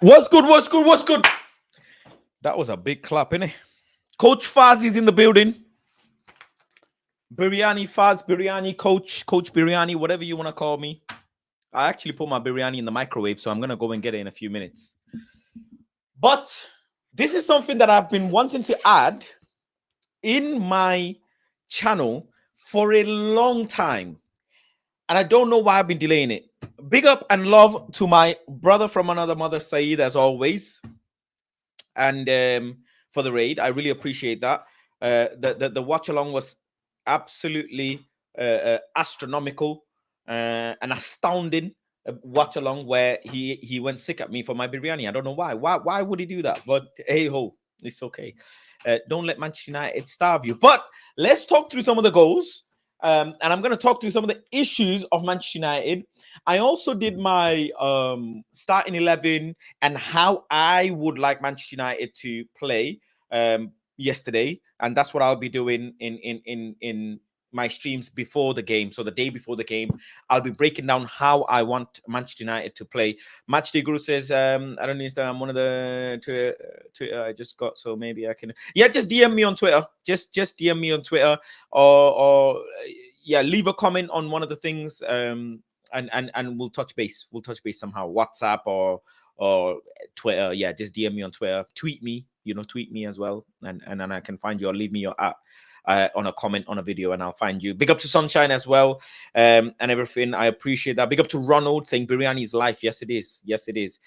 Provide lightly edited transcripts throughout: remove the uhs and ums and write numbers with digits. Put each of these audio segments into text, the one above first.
What's good? What's good? What's good? That was a big clap, innit? Coach Faz is in the building. Biryani Faz, Biryani Coach Biryani, whatever you want to call me. I actually put my biryani in the microwave, so I'm going to go and get it in a few minutes. But this is something that I've been wanting to add in my channel for a long time. And I don't know why I've been delaying it. Big up and love to my brother from another mother, Saeed, as always. And for the raid, I really appreciate that. The watch along was absolutely astronomical and astounding watch along where he went sick at me for my biryani. I don't know why. Why would he do that? But hey ho, it's okay. Don't let Manchester United starve you. But let's talk through some of the goals. And I'm going to talk through some of the issues of Manchester United. I also did my starting 11 and how I would like Manchester United to play yesterday, and that's what I'll be doing in my streams before the game. So the day before the game, I'll be breaking down how I want Manchester United to play. Matchday Guru says, I don't need to. I'm one of the Twitter I just got, so maybe I can. Yeah, just DM me on Twitter. Just DM me on Twitter, or yeah, leave a comment on one of the things, and we'll touch base. We'll touch base somehow. WhatsApp or Twitter. Yeah, just DM me on Twitter. Tweet me. Tweet me as well, and then I can find you, or leave me your app. On a comment on a video, and I'll find you. Big up to Sunshine as well, and everything. I appreciate that. Big up to Ronald saying biryani is life. Yes, it is. Yes, it is.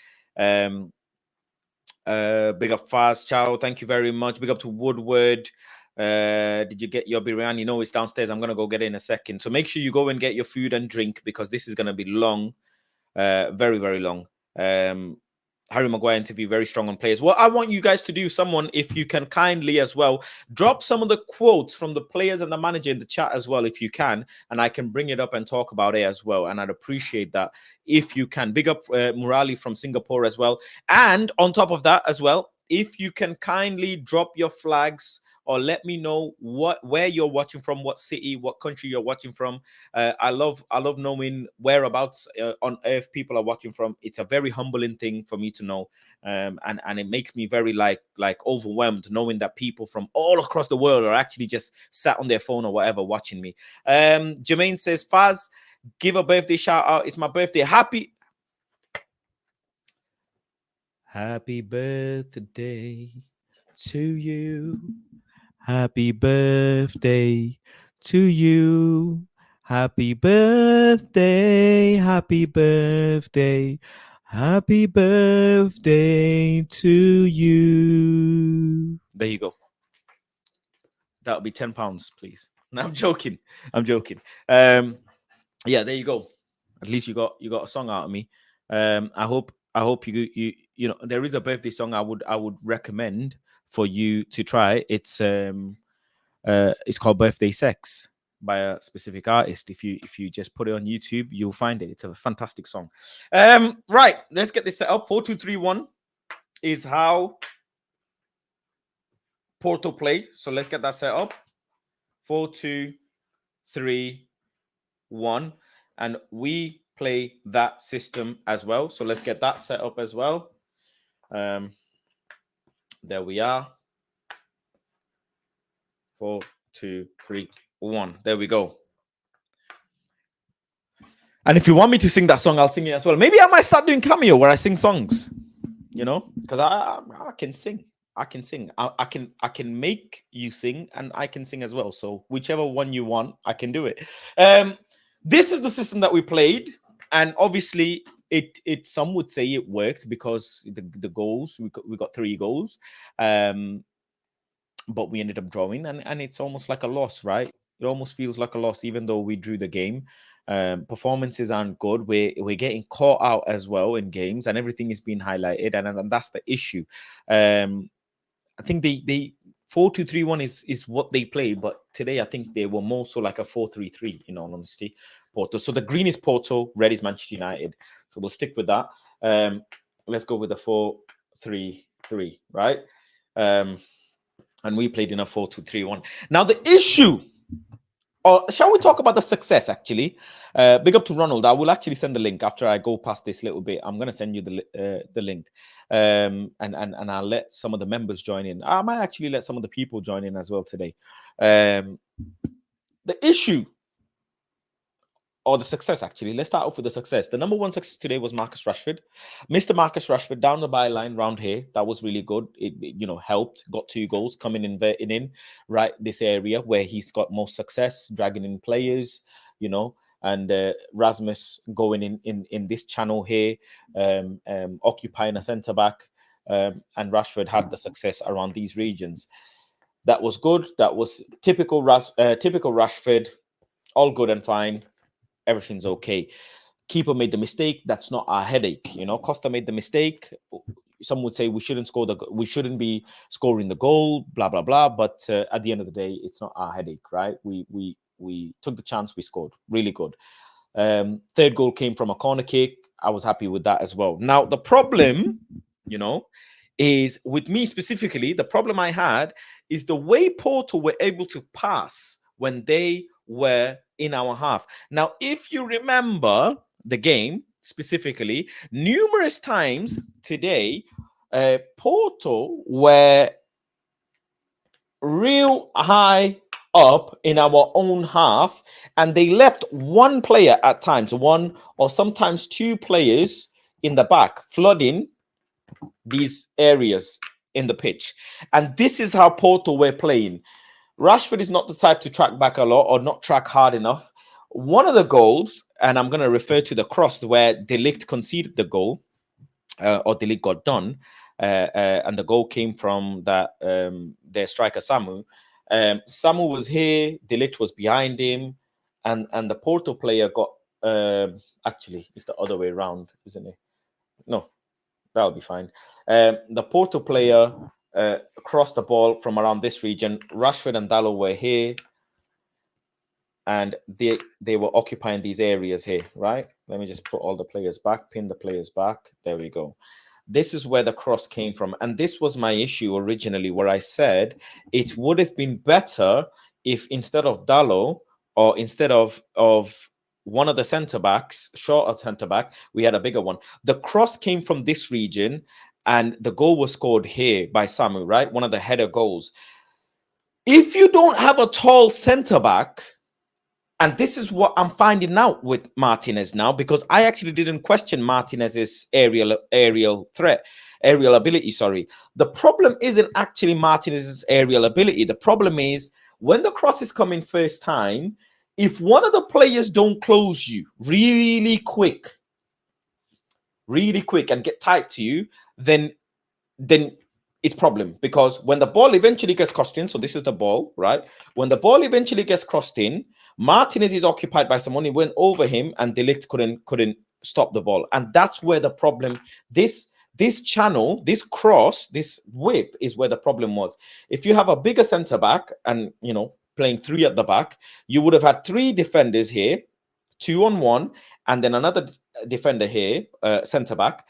Big up Fast Chow. Thank you very much. Big up to Woodward. Did you get your biryani? No, it's downstairs. I'm gonna go get it in a second. So make sure you go and get your food and drink, because this is gonna be long, very, very long. Harry Maguire interview, very strong on players. What I want you guys to do, someone, if you can kindly as well, drop some of the quotes from the players and the manager in the chat as well, if you can, and I can bring it up and talk about it as well. And I'd appreciate that if you can. Big up Murali from Singapore as well. And on top of that as well, if you can kindly drop your flags or let me know where you're watching from, what city, what country you're watching from. I love knowing whereabouts on earth people are watching from. It's a very humbling thing for me to know, and it makes me very like overwhelmed knowing that people from all across the world are actually just sat on their phone or whatever watching me. Jermaine says, Faz, give a birthday shout out. It's my birthday. Happy birthday to you. Happy birthday to you. Happy birthday. Happy birthday. Happy birthday to you. There you go. That'll be £10, please. No, I'm joking. Yeah, there you go. At least you got a song out of me. I hope you know, there is a birthday song I would recommend for you to try. It's called Birthday Sex by a specific artist. If you just put it on YouTube, you'll find it. It's a fantastic song. Right, let's get this set up. 4-2-3-1 is how Porto play. So let's get that set up. 4-2-3-1, and we play that system as well. So let's get that set up as well. There we are. 4, 2, 3, 1. There we go. And if you want me to sing that song, I'll sing it as well. Maybe I might start doing cameo where I sing songs, because I can sing. I can make you sing, and I can sing as well. So whichever one you want, I can do it. This is the system that we played, and obviously it some would say it worked because the goals, we got 3 goals. But we ended up drawing, and it's almost like a loss, right? It almost feels like a loss, even though we drew the game. Performances aren't good. We're getting caught out as well in games, and everything is being highlighted, and that's the issue. I think they 4-2-3-1 is what they play, but today I think they were more so like a 4-3-3, in all honesty. Porto. So the green is Porto, red is Manchester United. So we'll stick with that. Let's go with the 4-3-3, right? And we played in a 4-2-3-1. Now the issue Or shall we talk about the success, actually? Big up to Ronald. I will actually send the link after I go past this little bit. I'm going to send you the link. And I'll let some of the members join in. I might actually let some of the people join in as well today. The issue, or the success, actually. Let's start off with the success. The number one success today was Marcus Rashford. Mr. Marcus Rashford down the byline round here. That was really good. It helped. Got 2 goals coming in right this area where he's got most success, dragging in players, and Rasmus going in this channel here, occupying a centre back, and Rashford had the success around these regions. That was good. That was typical Rashford. All good and fine. Everything's okay. Keeper made the mistake. That's not our headache. Costa made the mistake. Some would say we shouldn't be scoring the goal, blah blah blah. But at the end of the day, it's not our headache, right? We took the chance, we scored. Really good. Third goal came from a corner kick. I was happy with that as well. Now the problem, is with me specifically. The problem I had is the way Porto were able to pass when they were in our half. Now, if you remember the game specifically, numerous times today, Porto were real high up in our own half, and they left one player at times, one or sometimes 2 players in the back, flooding these areas in the pitch. And this is how Porto were playing. Rashford is not the type to track back a lot or not track hard enough. One of the goals, and I'm going to refer to the cross where Dalot conceded the goal, or Dalot got done, and the goal came from their striker Samu. Samu was here, Dalot was behind him, and the Porto player got. Actually, it's the other way around, isn't it? No, that'll be fine. The Porto player crossed the ball from around this region. Rashford and Dalot were here, and they were occupying these areas here, right? Let me just put all the players back, pin the players back. There we go. This is where the cross came from, and this was my issue originally, where I said it would have been better if instead of Dalot, or instead of one of the centre backs, shorter centre back, we had a bigger one. The cross came from this region, and the goal was scored here by Samu, right? One of the header goals. If you don't have a tall centre back, and this is what I'm finding out with Martinez now, because I actually didn't question Martinez's aerial ability. Sorry, the problem isn't actually Martinez's aerial ability. The problem is when the cross is coming first time, if one of the players don't close you really quick and get tight to you, then it's problem. Because when the ball eventually gets crossed in, so this is the ball, right? When the ball eventually gets crossed in, Martinez is occupied by someone. He went over him, and Dalot couldn't stop the ball, and that's where the problem. This channel, this cross, this whip is where the problem was. If you have a bigger centre back and playing 3 at the back, you would have had 3 defenders here, 2 on 1, and then another defender here, centre back.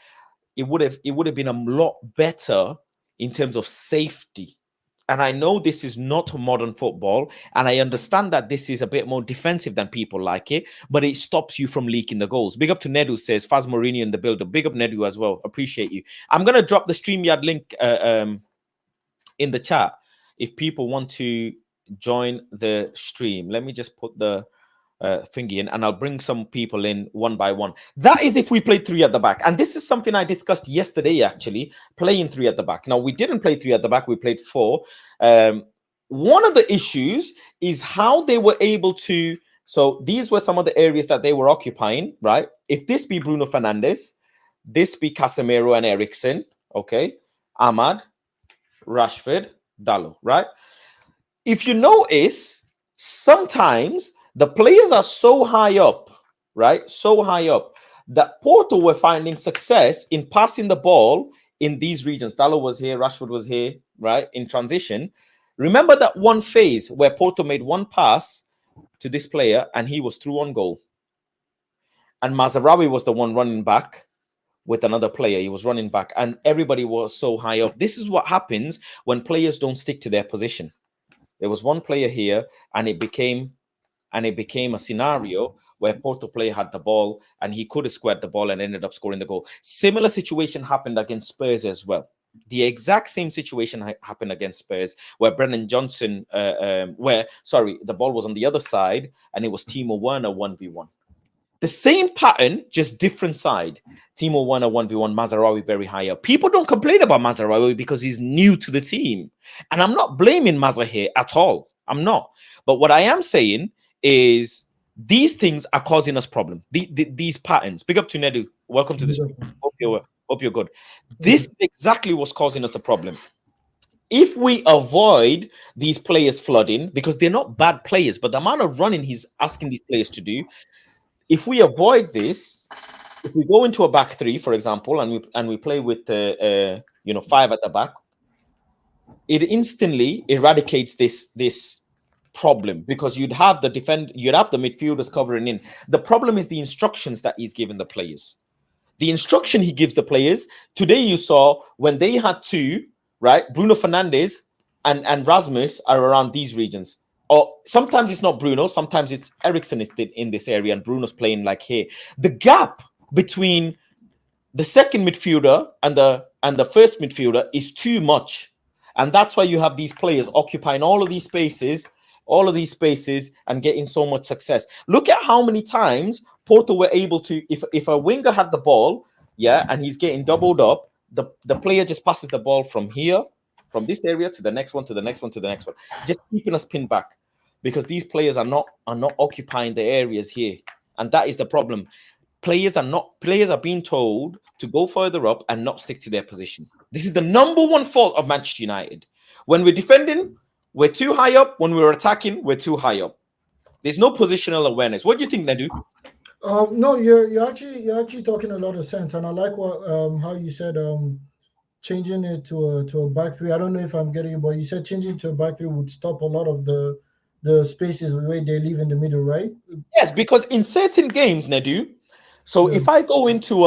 It would have been a lot better in terms of safety. And I know this is not modern football, and I understand that this is a bit more defensive than people like it, but it stops you from leaking the goals. Big up to Nedu, says Faz Mourinho in the builder. Big up Nedu as well. Appreciate you. I'm going to drop the StreamYard link in the chat if people want to join the stream. Let me just put the thingy in, and I'll bring some people in one by one. That is if we played 3 at the back, and this is something I discussed yesterday, actually, playing 3 at the back. Now, we didn't play 3 at the back, we played 4. One of the issues is how they were able to, so these were some of the areas that they were occupying, right? If this be Bruno Fernandez, this be Casemiro and Eriksen, okay, Ahmad, Rashford, Dalot, right? If you notice, sometimes the players are so high up, right? So high up that Porto were finding success in passing the ball in these regions. Dalot was here, Rashford was here, right? In transition. Remember that one phase where Porto made one pass to this player and he was through on goal. And Mazarawi was the one running back with another player. He was running back and everybody was so high up. This is what happens when players don't stick to their position. There was one player here and it became and it became a scenario where Porto player had the ball and he could have squared the ball and ended up scoring the goal. Similar situation happened against Spurs as well. The exact same situation happened against Spurs, where Brennan Johnson, the ball was on the other side and it was Timo Werner 1v1. The same pattern, just different side. Timo Werner 1v1, Mazraoui very high up. People don't complain about Mazraoui because he's new to the team. And I'm not blaming Mazra here at all. I'm not. But what I am saying is these things are causing us problem. These patterns. Big up to Nedu. Welcome to this. Hope you're good. This is exactly what's causing us the problem. If we avoid these players flooding, because they're not bad players, but the amount of running he's asking these players to do, if we avoid this, if we go into a back three, for example, and we play with 5 at the back, it instantly eradicates this problem, because you'd have the midfielders covering in. The problem is the instructions that he's given the players. The instruction he gives the players today, you saw when they had to, right? Bruno Fernandez and Rasmus are around these regions. Or sometimes it's not Bruno, sometimes it's Ericsson is in this area and Bruno's playing like here. The gap between the second midfielder and the first midfielder is too much. And that's why you have these players occupying all of these spaces and getting so much success. Look at how many times Porto were able to, if a winger had the ball, and he's getting doubled up, the player just passes the ball from here, from this area to the next one, to the next one, to the next one, just keeping us pinned back, because these players are not occupying the areas here, and that is the problem. Players are being told to go further up and not stick to their position. This is the number one fault of Manchester United. When we're defending, we're too high up. When we're attacking, we're too high up. There's no positional awareness. What do you think, Nedu? No, you're actually talking a lot of sense, and I like what how you said changing it to a back three. I don't know if I'm getting it, but you said changing to a back three would stop a lot of the spaces the way they leave in the middle, right? Yes, because in certain games, Nedu. So if I go into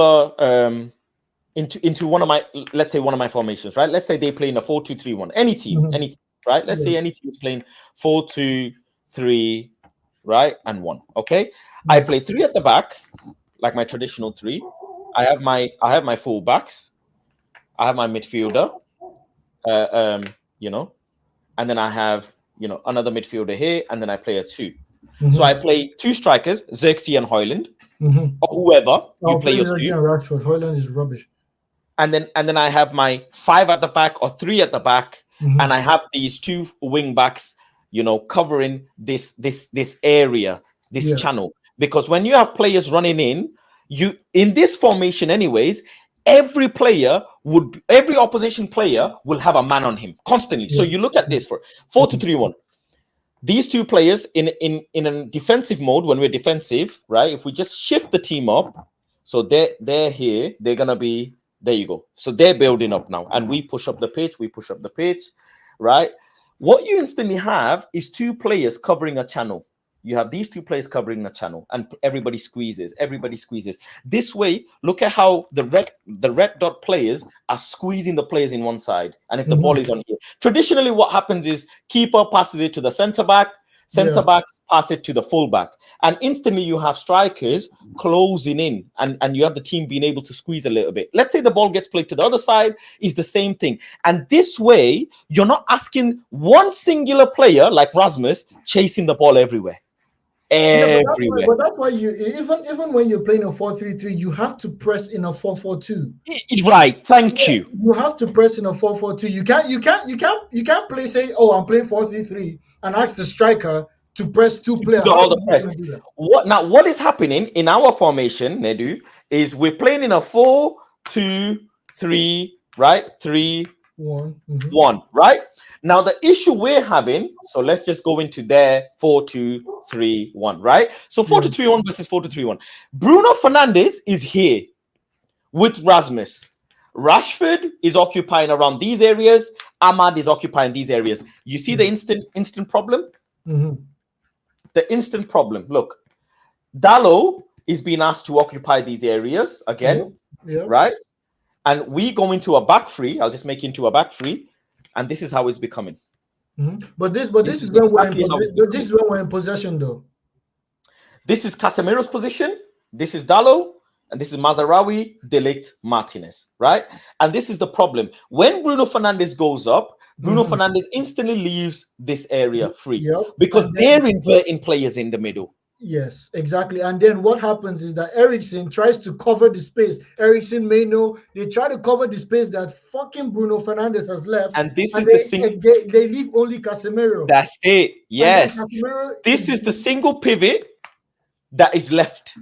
into one of my, let's say one of my formations, right? Let's say they play in a 4-2-3-1. Any team, right? Let's say any team is playing 4-2-3, right, and 1. Okay, I play 3 at the back, like my traditional 3. I have my fullbacks, I have my midfielder, and then I have another midfielder here, and then I play a 2. So I play 2 strikers, Xerxes and Højlund, or whoever you play your 2. Rashford. Højlund is rubbish. And then I have my 5 at the back or 3 at the back, and I have these 2 wing backs, covering this area, this channel. Because when you have players running in this formation, anyways, every opposition player will have a man on him constantly. So you look at this for 4-2-3-1. These 2 players in a defensive mode, when we're defensive, right? If we just shift the team up, so they're here, they're gonna be, there you go. So they're building up now, and we push up the pitch, right? What you instantly have is 2 players covering a channel. You have these 2 players covering a channel, and everybody squeezes. This way, look at how the red dot players are squeezing the players in one side. And if the ball is on here, traditionally what happens is keeper passes it to the center back pass it to the fullback, and instantly you have strikers closing in, and you have the team being able to squeeze a little bit. Let's say the ball gets played to the other side, is the same thing. And this way, you're not asking one singular player like Rasmus chasing the ball everywhere. But that's why you even when you're playing a 4-3-3, you have to press in a 4-4-2. Right. Thank you. You have to press in a 4-4-2. You can't play, say, oh, I'm playing 4-3-3 and ask the striker to press 2 players. All the press. What is happening in our formation, Nedu, is we're playing in a 4-2-3, right? 3-1, right? Now the issue we're having, so let's just go into their 4-2-3-1, right? So 4-2-3-1 versus 4-2-3-1. Bruno Fernandez is here with Rasmus. Rashford is occupying around these areas. Ahmad is occupying these areas. You see the instant problem? The instant problem. Look, Dalot is being asked to occupy these areas again, right? And we go into a back three. I'll just make it into a back three, and this is how it's becoming. But this is when we're in possession, though. This is Casemiro's position. This is Dalot. And this is Mazarawi, De Ligt, Martinez, right? And this is the problem. When Bruno Fernandez goes up, Bruno Fernandez instantly leaves this area free Yep. because And then, they're inverting players in the middle. yes, exactly. And then what happens is that Ericsson tries to cover the space. Ericsson may know they try to cover the space that fucking Bruno Fernandez has left, And this and is they leave only Casemiro. that's it. And then Yes. Casemiro This is the single pivot that is left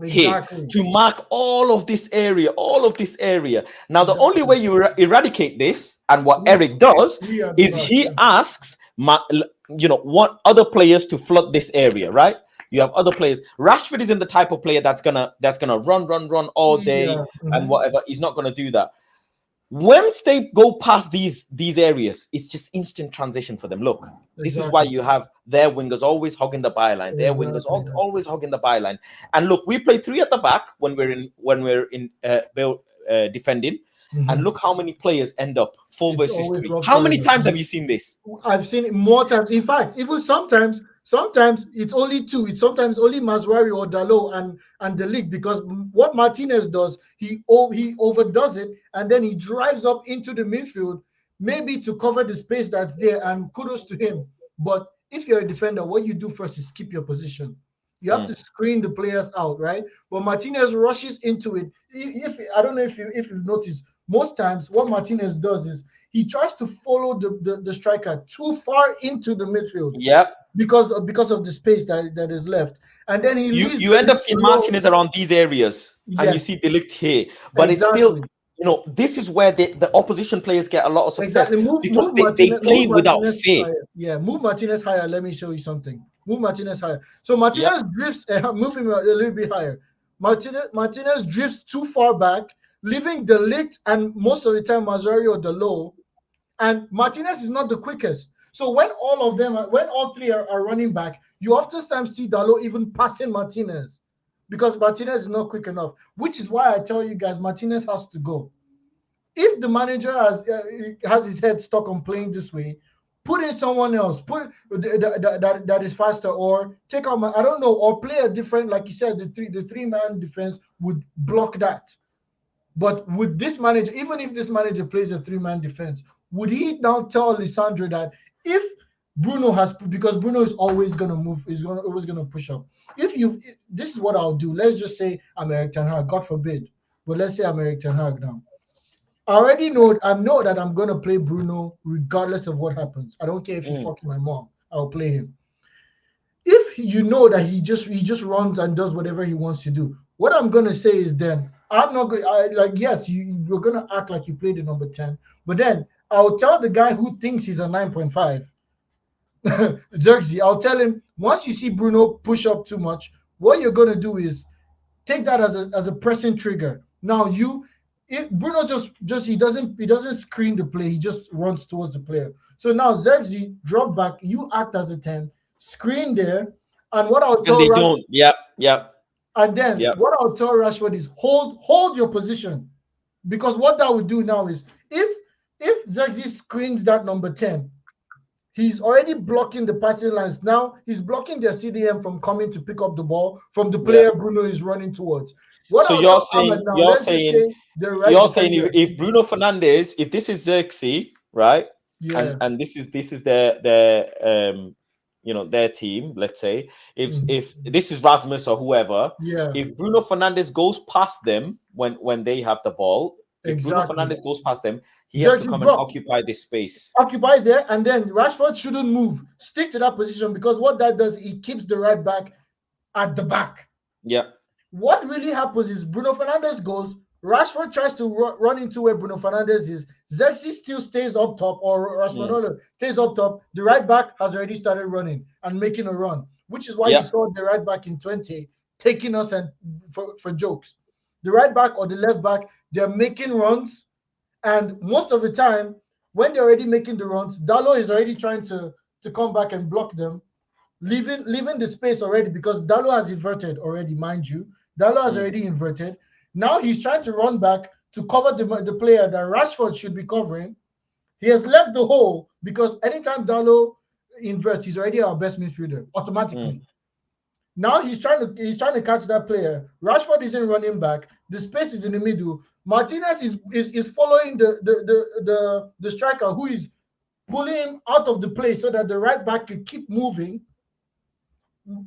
here exactly to mark all of this area. Now, the Exactly. only way you eradicate this, and what Eric does, is he asks, what other players to flood this area, right? You have other players. Rashford isn't the type of player that's gonna run all day and whatever. He's not gonna do that. Once they go past these areas, it's just instant transition for them. Look, this is why you have their wingers always hogging the byline. Their wingers always hogging the byline. And look, we play 3 at the back when we're in defending. And look how many players end up 4 versus 3. How many times have you seen this? I've seen it more times. In fact, even sometimes it's only 2. It's sometimes only Mazraoui or Dalot and De Ligt, because what Martinez does, he overdoes it, and then he drives up into the midfield, maybe to cover the space that's there, and kudos to him. But if you're a defender, what you do first is keep your position. You have to screen the players out, right? But Martinez rushes into it. If I don't know if you've noticed, most times what Martinez does is he tries to follow the striker too far into the midfield. Yep. Because of the space that is left. And then you end up seeing Martinez around these areas, and you see De Ligt here. But it's still, this is where the opposition players get a lot of success because they play without fear. Higher. Yeah, move Martinez higher. Let me show you something. Move Martinez higher. So Martinez drifts, move him a little bit higher. Martinez drifts too far back, leaving De Ligt and most of the time Mazraoui or Dalot. And Martinez is not the quickest. So when all 3 are running back, you oftentimes see Dalot even passing Martinez because Martinez is not quick enough, which is why I tell you guys Martinez has to go. If the manager has his head stuck on playing this way, put in someone else, that is faster, or take out I don't know, or play a different, like you said, the 3-man defense would block that. But would this manager, even if this manager plays a 3-man defense, would he now tell Lisandro that if Bruno because Bruno is always going to move, always going to push up. This is what I'll do. Let's just say I'm Erik ten Hag, God forbid. But let's say I'm Erik ten Hag now. I know that I'm going to play Bruno regardless of what happens. I don't care if he fucks my mom. I'll play him. If you know that he just runs and does whatever he wants to do, what I'm going to say is then I'm not going yes, you're going to act like you played the number 10, but then I'll tell the guy who thinks he's a 9.5, Xerxes, I'll tell him, once you see Bruno push up too much, what you're going to do is take that as a pressing trigger. Now if Bruno he doesn't screen the play, he just runs towards the player. So now Xerxes, drop back, you act as a 10, screen there, and what I'll tell don't. Yep. And then what I'll tell Rashford is hold your position, because what that would do now is if Xerxes screens that number 10, he's already blocking the passing lines. Now he's blocking their CDM from coming to pick up the ball from the player Bruno is running towards. So you're saying if Bruno Fernandez, if this is Xerxes, right? Yeah. And this is their their team, let's say, if this is Rasmus or whoever, if Bruno Fernandez goes past them when they have the ball, if Bruno Fernandez goes past them, he has to come and occupy this space. Occupy there, and then Rashford shouldn't move. Stick to that position, because what that does, it keeps the right back at the back. Yeah. What really happens is Bruno Fernandez goes, Rashford tries to run into where Bruno Fernandez is. Xerxes still stays up top, or Rashford stays up top. The right back has already started running and making a run, which is why you saw the right back in 20 taking us and for jokes. The right back or the left back, they're making runs, and most of the time, when they're already making the runs, Dalot is already trying to come back and block them, leaving the space already, because Dalot has inverted already, mind you. Dalot has already inverted. Now he's trying to run back to cover the player that Rashford should be covering. He has left the hole, because anytime Dalot inverts, he's already our best midfielder automatically. Now he's trying to catch that player. Rashford isn't running back. The space is in the middle. Martinez is following the striker who is pulling him out of the play so that the right back can keep moving.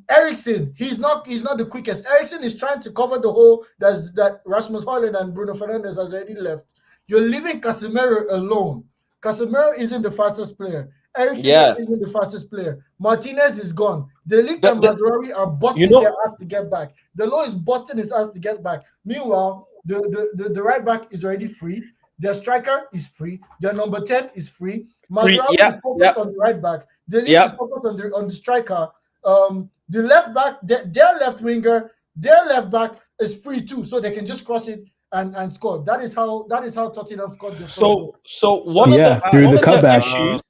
Eriksen, he's not the quickest. Eriksen is trying to cover the hole that Rasmus Højlund and Bruno Fernandez has already left. You're leaving Casemiro alone. Casemiro isn't the fastest player. Eriksen isn't the fastest player. Martinez is gone. De Ligt and Maduari are busting their ass to get back. Dalot is busting his ass to get back. Meanwhile, the right back is already free. Their striker is free. Their number 10 is free. Maduari is focused on the right back. De Ligt is focused on the striker. The left back, their left winger, their left back is free too, so they can just cross it and score. That is how Tottenham scored the So one of the issues.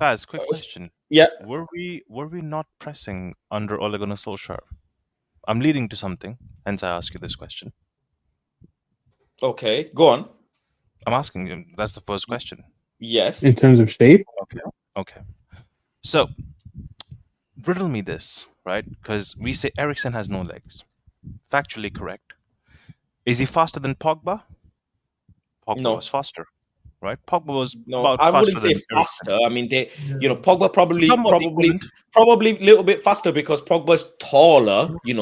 Faz, quick question. Yeah. Were we not pressing under Ole Gunnar Solskjaer? I'm leading to something, hence I ask you this question. Okay, go on. I'm asking you. That's the first question. Yes. In terms of shape? Okay. So, riddle me this, right? Because we say Eriksen has no legs. Factually correct. Is he faster than Pogba? Pogba was faster, right? Pogba was I wouldn't say faster. I mean, Pogba probably a little bit faster because Pogba's taller. They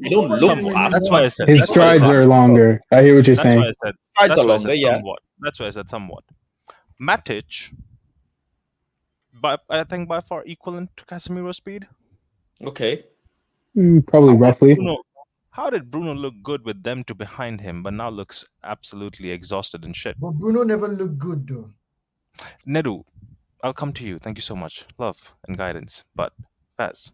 don't look fast. That's why I said his strides are longer. I hear what you're saying. Why I said strides are longer. That's why I said somewhat. Matic, I think by far equivalent to Casemiro's speed. Okay. Probably roughly. How did Bruno look good with them two behind him, but now looks absolutely exhausted and shit? But Bruno never looked good though. Nedu, I'll come to you. Thank you so much. Love and guidance. But Faz.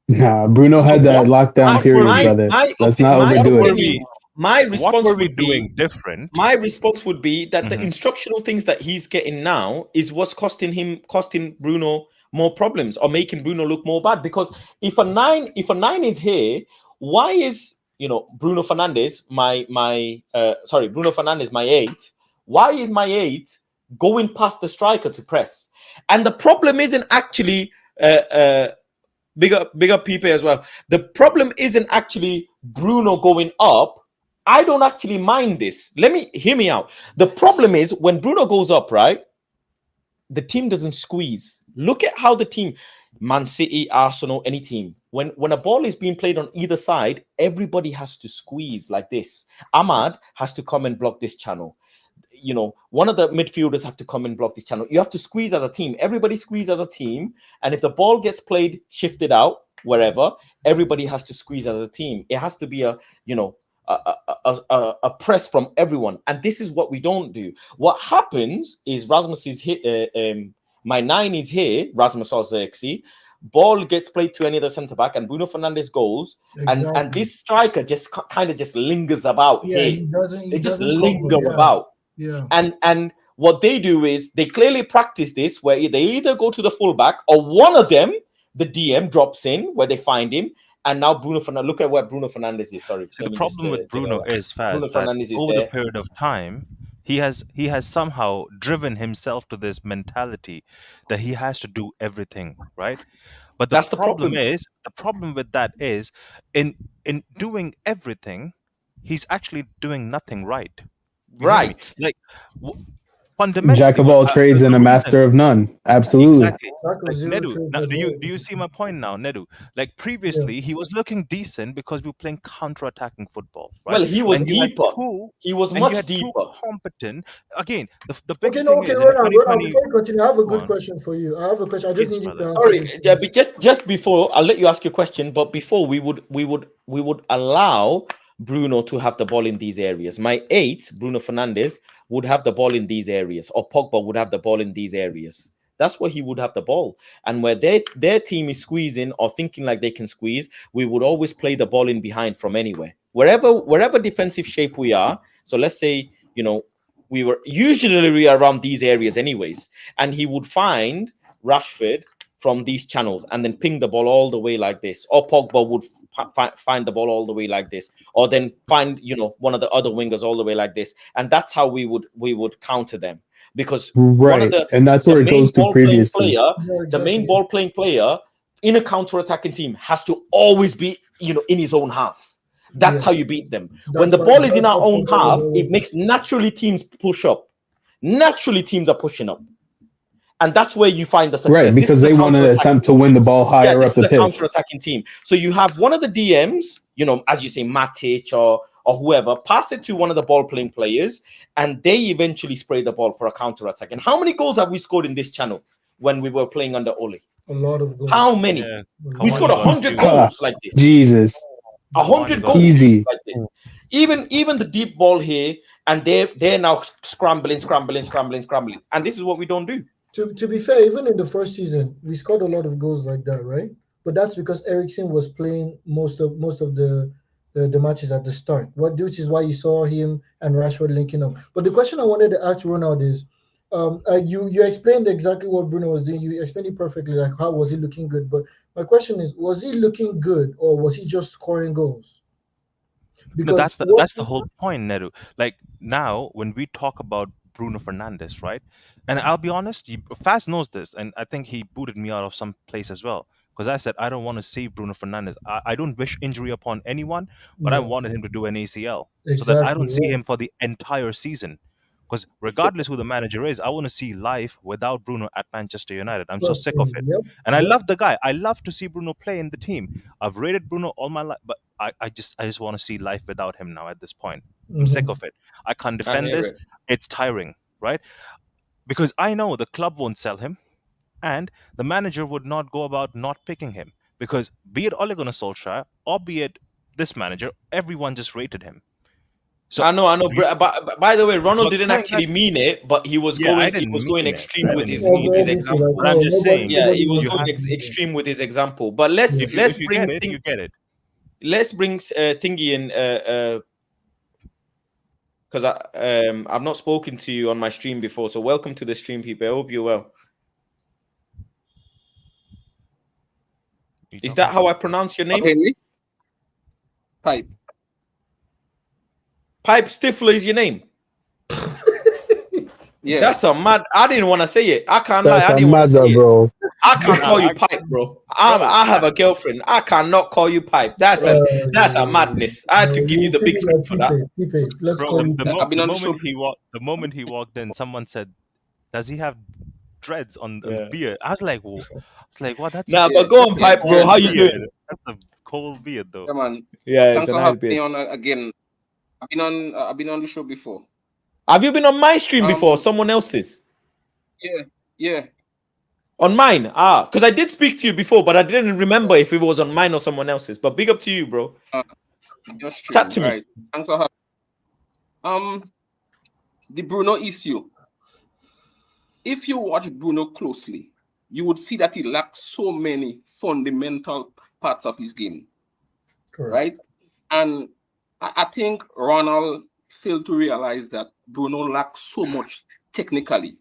Nah, Bruno had that lockdown period, brother. Let's not overdo it. My response what would be doing different. My response would be that the instructional things that he's getting now is what's costing Bruno more problems or making Bruno look more bad. Because if a nine is here, why is Bruno Fernandez my 8? Why is my 8 going past the striker to press? And the problem isn't actually bigger PP as well. The problem isn't actually Bruno going up. I don't actually mind this. Hear me out. The problem is when Bruno goes up, right? The team doesn't squeeze. Look at how the team, Man City, Arsenal, any team, when a ball is being played on either side, everybody has to squeeze like this. Ahmad has to come and block this channel. One of the midfielders have to come and block this channel. You have to squeeze as a team. Everybody squeeze as a team. And if the ball gets played, shifted out, wherever, everybody has to squeeze as a team. It has to be a press from everyone. And this is what we don't do. What happens is Rasmus is hit, my 9 is here, Rasmus Ozexi. Ball gets played to any other centre back, and Bruno Fernandez goes, and this striker just kind of just lingers about here. They just linger about. Yeah. And what they do is they clearly practice this, where they either go to the fullback or one of them, the DM drops in where they find him. And now Bruno Fernandez, look at where Bruno Fernandez is. Sorry. The problem with Bruno is fast that over the period of time, he has somehow driven himself to this mentality that he has to do everything, right? But that's the problem. The problem with that is in doing everything, he's actually doing nothing right. Right. Like fundamentally, jack of all trades and a master of none. Absolutely. Exactly. Like, Nedu, now, do you see my point now, Nedu? Like previously, he was looking decent because we were playing counter-attacking football. Right? Well, he was deeper. He was much deeper. Competent. Again, the big thing is. Ronan, before you continue, I have a good question for you. I just need you to answer. Sorry, just before I'll let you ask your question, but before we would allow Bruno to have the ball in these areas. My 8, Bruno Fernandez, would have the ball in these areas, or Pogba would have the ball in these areas. That's where he would have the ball. And where their team is squeezing or thinking like they can squeeze, we would always play the ball in behind from anywhere. Wherever defensive shape we are. So let's say, we were usually around these areas anyways. And he would find Rashford from these channels and then ping the ball all the way like this. Or Pogba would find the ball all the way like this. Or then find, one of the other wingers all the way like this. And that's how we would counter them. Because and that's where it goes to previously. The main ball playing player in a counter-attacking team has to always be, in his own half. That's how you beat them. When the ball is in our own half, it makes naturally teams push up. Naturally, teams are pushing up. And that's where you find the success. Right, because they want to attempt to win the ball higher up the pitch. This is a counter-attacking team. So you have one of the DMs, as you say, Matic or whoever, pass it to one of the ball-playing players, and they eventually spray the ball for a counter-attack. And how many goals have we scored in this channel when we were playing under Ole? A lot of goals. How many? Yeah. We scored 100 goals like this. Jesus. 100 goals easy. Like this. Even the deep ball here, and they're now scrambling. And this is what we don't do. To be fair, even in the first season, we scored a lot of goals like that, right? But that's because Eriksen was playing most of the matches at the start. Which is why you saw him and Rashford linking up. But the question I wanted to ask Ronald is, you explained exactly what Bruno was doing. You explained it perfectly, like how was he looking good. But my question is, was he looking good or was he just scoring goals? Because that's the whole point, Neru. Like now, when we talk about Bruno Fernandez, right? And I'll be honest, Faz knows this, and I think he booted me out of some place as well. Because I said I don't want to save Bruno Fernandez. I don't wish injury upon anyone, but I wanted him to do an ACL so that I don't see him for the entire season. Because regardless who the manager is, I want to see life without Bruno at Manchester United. I'm so sick of it. And I love the guy. I love to see Bruno play in the team. I've rated Bruno all my life, but I just want to see life without him now at this point. I'm sick of it. I can't defend this. It's tiring, right? Because I know the club won't sell him, and the manager would not go about not picking him. Because be it Ole Gunnar Solskjaer or be it this manager, everyone just rated him. So I know. But by the way, Ronald didn't actually mean it, but he was going extreme with his example. I'm just saying. Yeah, he was going extreme with his example. But let's bring Thingy in because I've not spoken to you on my stream before. So welcome to the stream, people. I hope you're well. Is that how I pronounce your name? Okay. Pipe Stifler is your name. Yeah, that's a mad. I didn't want to say it. I can't lie. I didn't want to say it. I can't call you Pipe, bro. I have a girlfriend. I cannot call you Pipe. That's a madness. I had to give you the big screen for that. The moment he walked in, someone said, "Does he have dreads on the beard?" I was like, "Whoa." It's like, what? That's but go on, Pipe, bro. How you doing? That's a cold beard, though. Yeah, man. Yeah, thanks for having me on again. I've been on the show before. Have you been on my stream before? Someone else's? Yeah. On mine? Because I did speak to you before, but I didn't remember if it was on mine or someone else's. But big up to you, bro. Chat to me. Right. Thanks for having me. The Bruno issue. If you watch Bruno closely, you would see that he lacks so many fundamental parts of his game. Correct. Right? And I think Ronald failed to realize that Bruno lacks so much technically.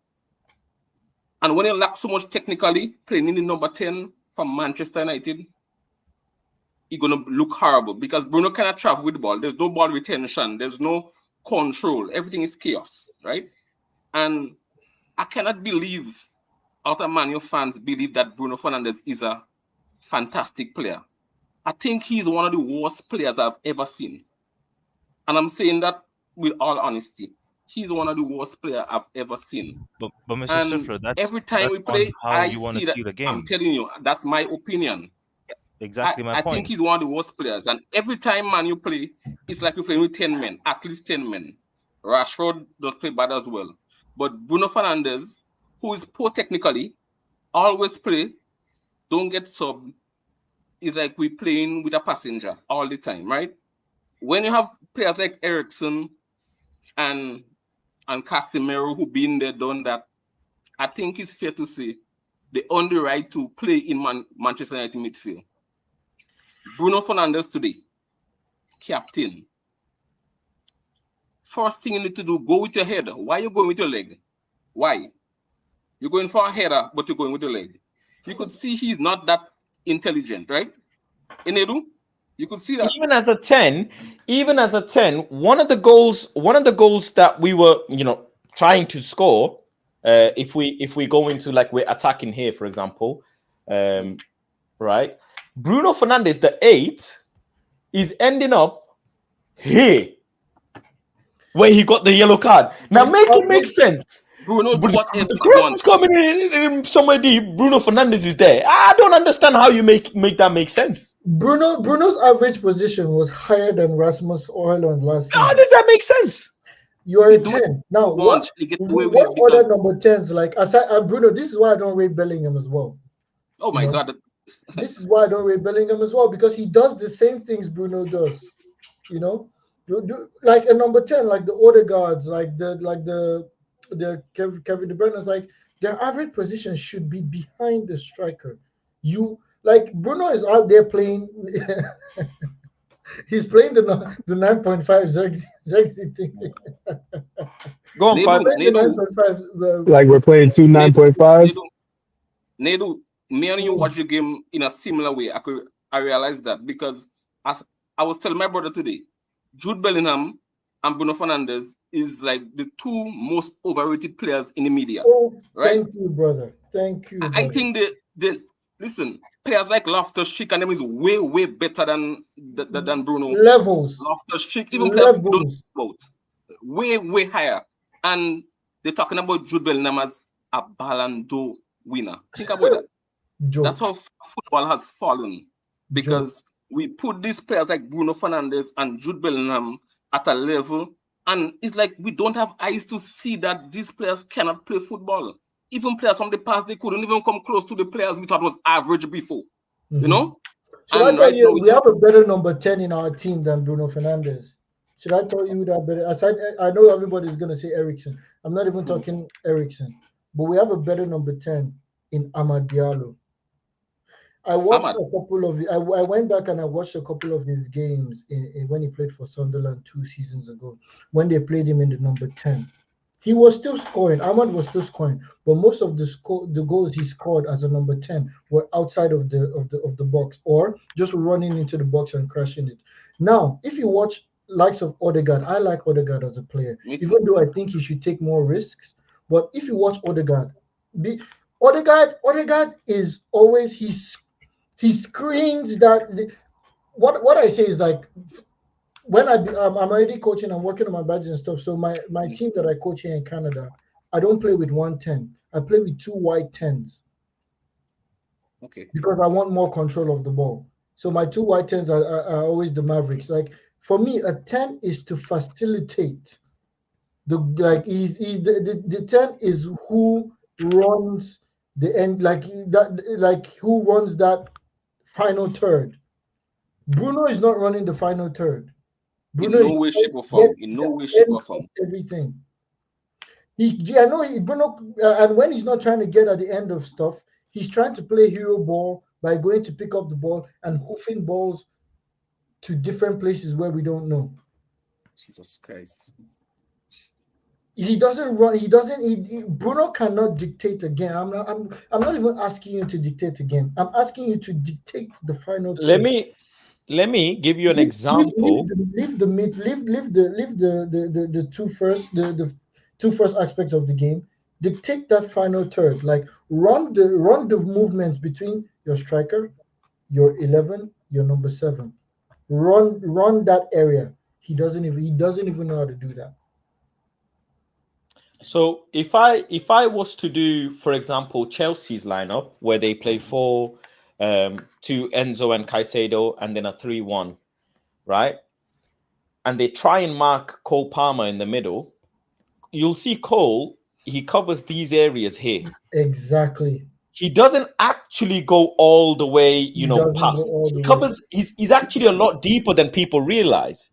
And when he lacks so much technically, playing in the number 10 for Manchester United, he's going to look horrible because Bruno cannot travel with the ball. There's no ball retention. There's no control. Everything is chaos, right? And I cannot believe other Man U fans believe that Bruno Fernandez is a fantastic player. I think he's one of the worst players I've ever seen. And I'm saying that with all honesty. He's one of the worst players I've ever seen. But Mr. Stifler, that's every time that's we play, how you want to see the game. I'm telling you, that's my opinion. Exactly my point. I think he's one of the worst players. And every time Man U play, it's like we're playing with 10 men, at least 10 men. Rashford does play bad as well. But Bruno Fernandez, who is poor technically, always play, don't get sub. It's like we're playing with a passenger all the time, right? When you have players like Eriksen and Casemiro who been there, done that, I think it's fair to say they earn the right to play in Manchester United midfield. Bruno Fernandes today, captain. First thing you need to do, go with your head. Why are you going with your leg? Why? You're going for a header, but you're going with your leg. You could see he's not that intelligent, right? Enedu? You could see that even as a 10, one of the goals that we were, trying to score, if we go into like we're attacking here, for example, right? Bruno Fernandez, the 8, is ending up here, where he got the yellow card. Now make it make sense. Bruno, But whatever the cross is coming in somewhere deep. Bruno Fernandez is there. I don't understand how you make that make sense. Bruno's average position was higher than Rasmus Højlund last season. How does that make sense? You are a 10. Now, what other number 10s? Like, aside Bruno, this is why I don't rate Bellingham as well. Oh my God. This is why I don't rate Bellingham as well, because he does the same things Bruno does. You know? Like a number 10, like the Odegaards, like the Kevin De Bruyne's, like their average position should be behind the striker. Like Bruno is out there playing. He's playing the 9.5 Zexy thing. Go on, like we're playing two 9.5s. Nedu, me and you watch the game in a similar way. I realized that because as I was telling my brother today, Jude Bellingham and Bruno Fernandez is like the two most overrated players in the media. Oh, right? Thank you, brother. Thank you. I think they listen. Players like Loftus-Cheek and them is way better than Bruno. Levels. Loftus-Cheek, even players we don't talk about, way higher. And they're talking about Jude Bellingham as a Ballon d'Or winner. Think about that. That's how football has fallen, because we put these players like Bruno Fernandes and Jude Bellingham at a level, and it's like we don't have eyes to see that these players cannot play football. Even players from the past, they couldn't even come close to the players we thought was average before. You know? Should I tell you, we have a better number 10 in our team than Bruno Fernandes? Should I tell you that better? Aside, I know everybody's going to say Eriksen. I'm not even talking Eriksen. But we have a better number 10 in Amad Diallo. I watched a couple of. I went back and I watched a couple of his games when he played for Sunderland 2 seasons ago. When they played him in the number 10, he was still scoring. Ahmad was still scoring, but most of the goals he scored as a number 10 were outside of the box, or just running into the box and crashing it. Now, if you watch likes of Odegaard, I like Odegaard as a player, even though I think he should take more risks. But if you watch Odegaard, Odegaard is always he screams that. What I say is like, when I'm already coaching, I'm working on my badges and stuff. So my team that I coach here in Canada, I don't play with 110. I play with 2 white 10s. Okay. Because I want more control of the ball. So my 2 white 10s are always the Mavericks. Like for me, a 10 is to facilitate. The 10 is who runs the end, like who runs that final third. Bruno is not running the final third. Bruno in no way, shape, or form. In no way, shape, or form. Everything. Bruno, and when he's not trying to get at the end of stuff, he's trying to play hero ball by going to pick up the ball and hoofing balls to different places where we don't know. Jesus Christ. He doesn't run. He doesn't. Bruno cannot dictate a game. I'm not even asking you to dictate a game. I'm asking you to dictate the final. Let me give you an example. Leave the two first aspects of the game. Dictate that final third. Like run the movements between your striker, your 11, your number 7. Run that area. He doesn't even know how to do that. So if I was to do, for example, Chelsea's lineup where they play 4, 2 Enzo and Caicedo, and then a 3-1, right? And they try and mark Cole Palmer in the middle. You'll see Cole, he covers these areas here. Exactly. He doesn't actually go all the way, past. He covers. He's actually a lot deeper than people realize.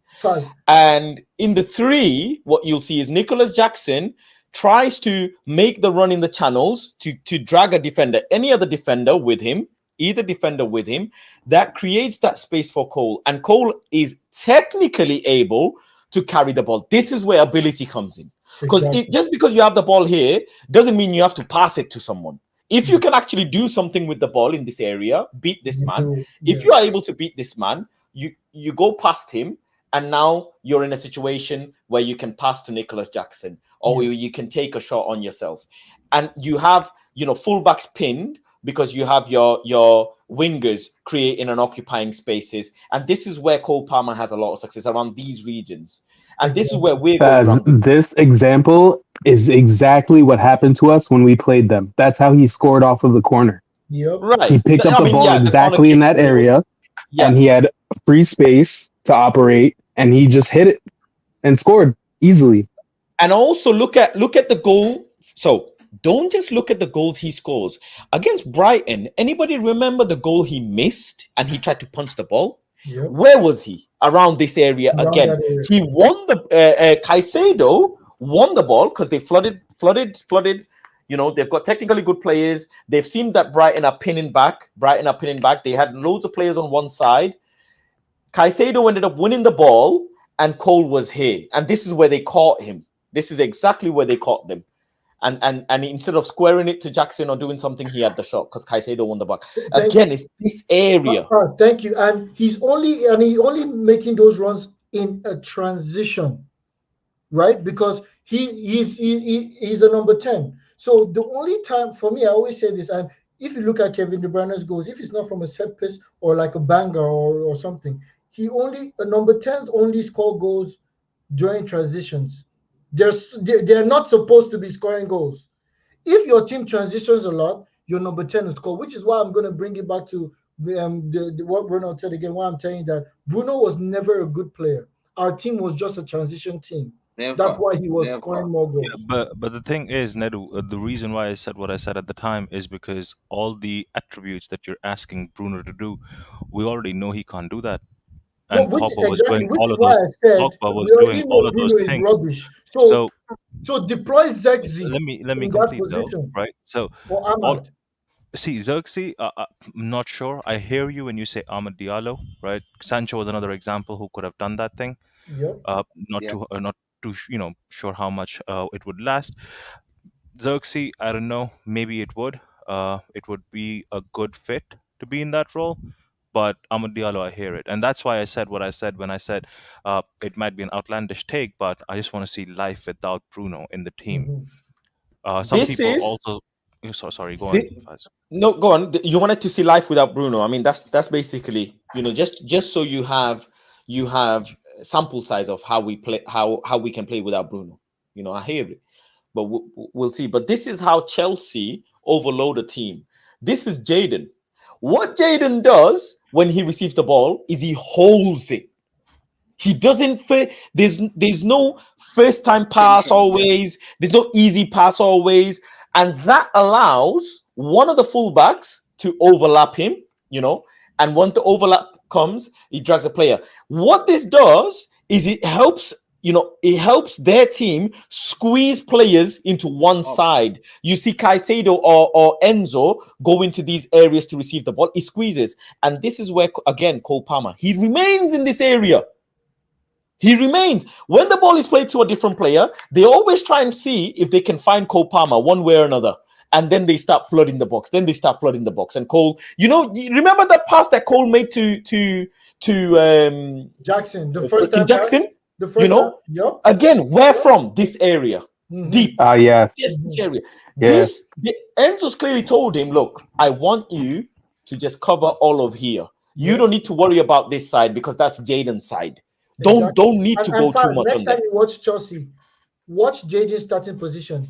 And in the 3, what you'll see is Nicholas Jackson tries to make the run in the channels to drag a defender, any other defender with him, either defender with him, that creates that space for Cole. And Cole is technically able to carry the ball. This is where ability comes in. Because just because you have the ball here doesn't mean you have to pass it to someone. If you can actually do something with the ball in this area, beat this man. If you are able to beat this man, you go past him, and now you're in a situation where you can pass to Nicholas Jackson, or you can take a shot on yourself. And you have, fullbacks pinned, because you have your wingers creating and occupying spaces. And this is where Cole Palmer has a lot of success, around these regions. And this is where we're going wrong. This example is exactly what happened to us when we played them. That's how he scored off of the corner. Yep. Right. He picked up the ball exactly in that area, and he had free space to operate, and he just hit it and scored easily. And also look at the goal. So don't just look at the goals he scores. Against Brighton, anybody remember the goal he missed and he tried to punch the ball? Yep. Where was he? Around this area again. He won the Caicedo won the ball because they flooded. You know, they've got technically good players. They've seen that Brighton are pinning back. They had loads of players on one side. Caicedo ended up winning the ball, and Cole was here. And this is where they caught him. This is exactly where they caught them. And instead of squaring it to Jackson or doing something, he had the shot because Caicedo won the ball. Again, it's this area. Thank you. And he's only making those runs in a transition, right? Because he's a number 10. So the only time for me, I always say this, and if you look at Kevin De Bruyne's goals, if it's not from a set piece or like a banger or something, number 10s only score goals during transitions. They're not supposed to be scoring goals. If your team transitions a lot, your number 10 will score, which is why I'm going to bring it back to what Bruno said again, why I'm telling you that Bruno was never a good player. Our team was just a transition team. That's why he was scoring more goals. Yeah, but the thing is, Nedu, the reason why I said what I said at the time is because all the attributes that you're asking Bruno to do, we already know he can't do that. And Pogba was doing all of those. Pogba was doing all of those things. Rubbish. So deploy Zexi. Let me complete though, right? So see, Xerxes, I'm not sure. I hear you when you say Ahmed Diallo, right? Sancho was another example who could have done that thing. Yep. Not too sure how much it would last. Xerxes, I don't know. Maybe it would. It would be a good fit to be in that role. But Ahmed Diallo, I hear it. And that's why I said what I said when I said it might be an outlandish take, but I just want to see life without Bruno in the team. Some people also... Sorry, go on. No, go on. You wanted to see life without Bruno. I mean, that's basically, just so you have sample size of how we play, how we can play without Bruno. I hear it. But we'll see. But this is how Chelsea overload a team. This is Jadon. What Jadon does when he receives the ball is he holds it. He doesn't there's no first time pass always. There's no easy pass always. And that allows one of the fullbacks to overlap him, and when the overlap comes, he drags a player. What this does is it helps their team squeeze players into one side. You see Caicedo or Enzo go into these areas to receive the ball. He squeezes. And this is where, again, Cole Palmer, he remains in this area. He remains. When the ball is played to a different player, they always try and see if they can find Cole Palmer one way or another. And then they start flooding the box. And Cole, remember that pass that Cole made to Jackson, the first time Jackson? Again, where from? This area. Deep. Yeah. This area. Enzo's clearly told him, look, I want you to just cover all of here. You don't need to worry about this side because that's Jadon's side. Don't need to go too much on that. Next time you watch Chelsea, watch Jadon's starting position.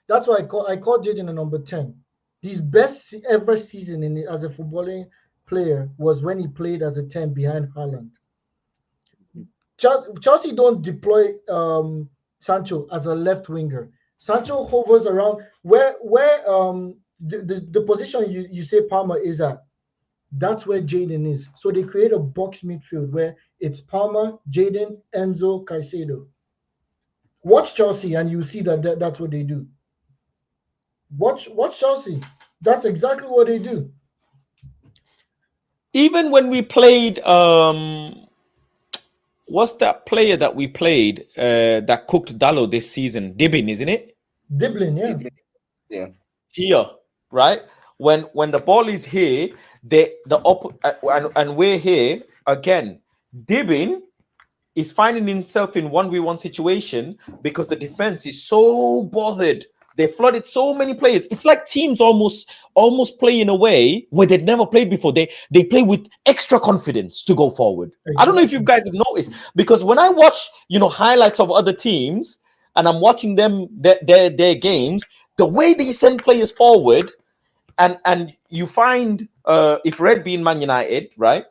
That's why I call Jadon a number 10. His best ever season as a footballing player was when he played as a 10 behind Haaland. Chelsea don't deploy Sancho as a left winger. Sancho hovers around where the position you say Palmer is at. That's where Jadon is. So they create a box midfield where it's Palmer, Jadon, Enzo, Caicedo. Watch Chelsea and you see that's what they do. Watch Chelsea. That's exactly what they do. Even when we played, what's that player that we played that cooked Dalot this season? Dibbin, isn't it? Diblin, yeah. Here, right? When the ball is here, and we're here again. Dibbin is finding himself in 1v1 situation because the defense is so bothered They flooded so many players. It's like teams almost play in a way where they'd never played before. They play with extra confidence to go forward. Exactly. I don't know if you guys have noticed, because when I watch, highlights of other teams and I'm watching them their games, the way they send players forward, and you find if Red being Man United, right,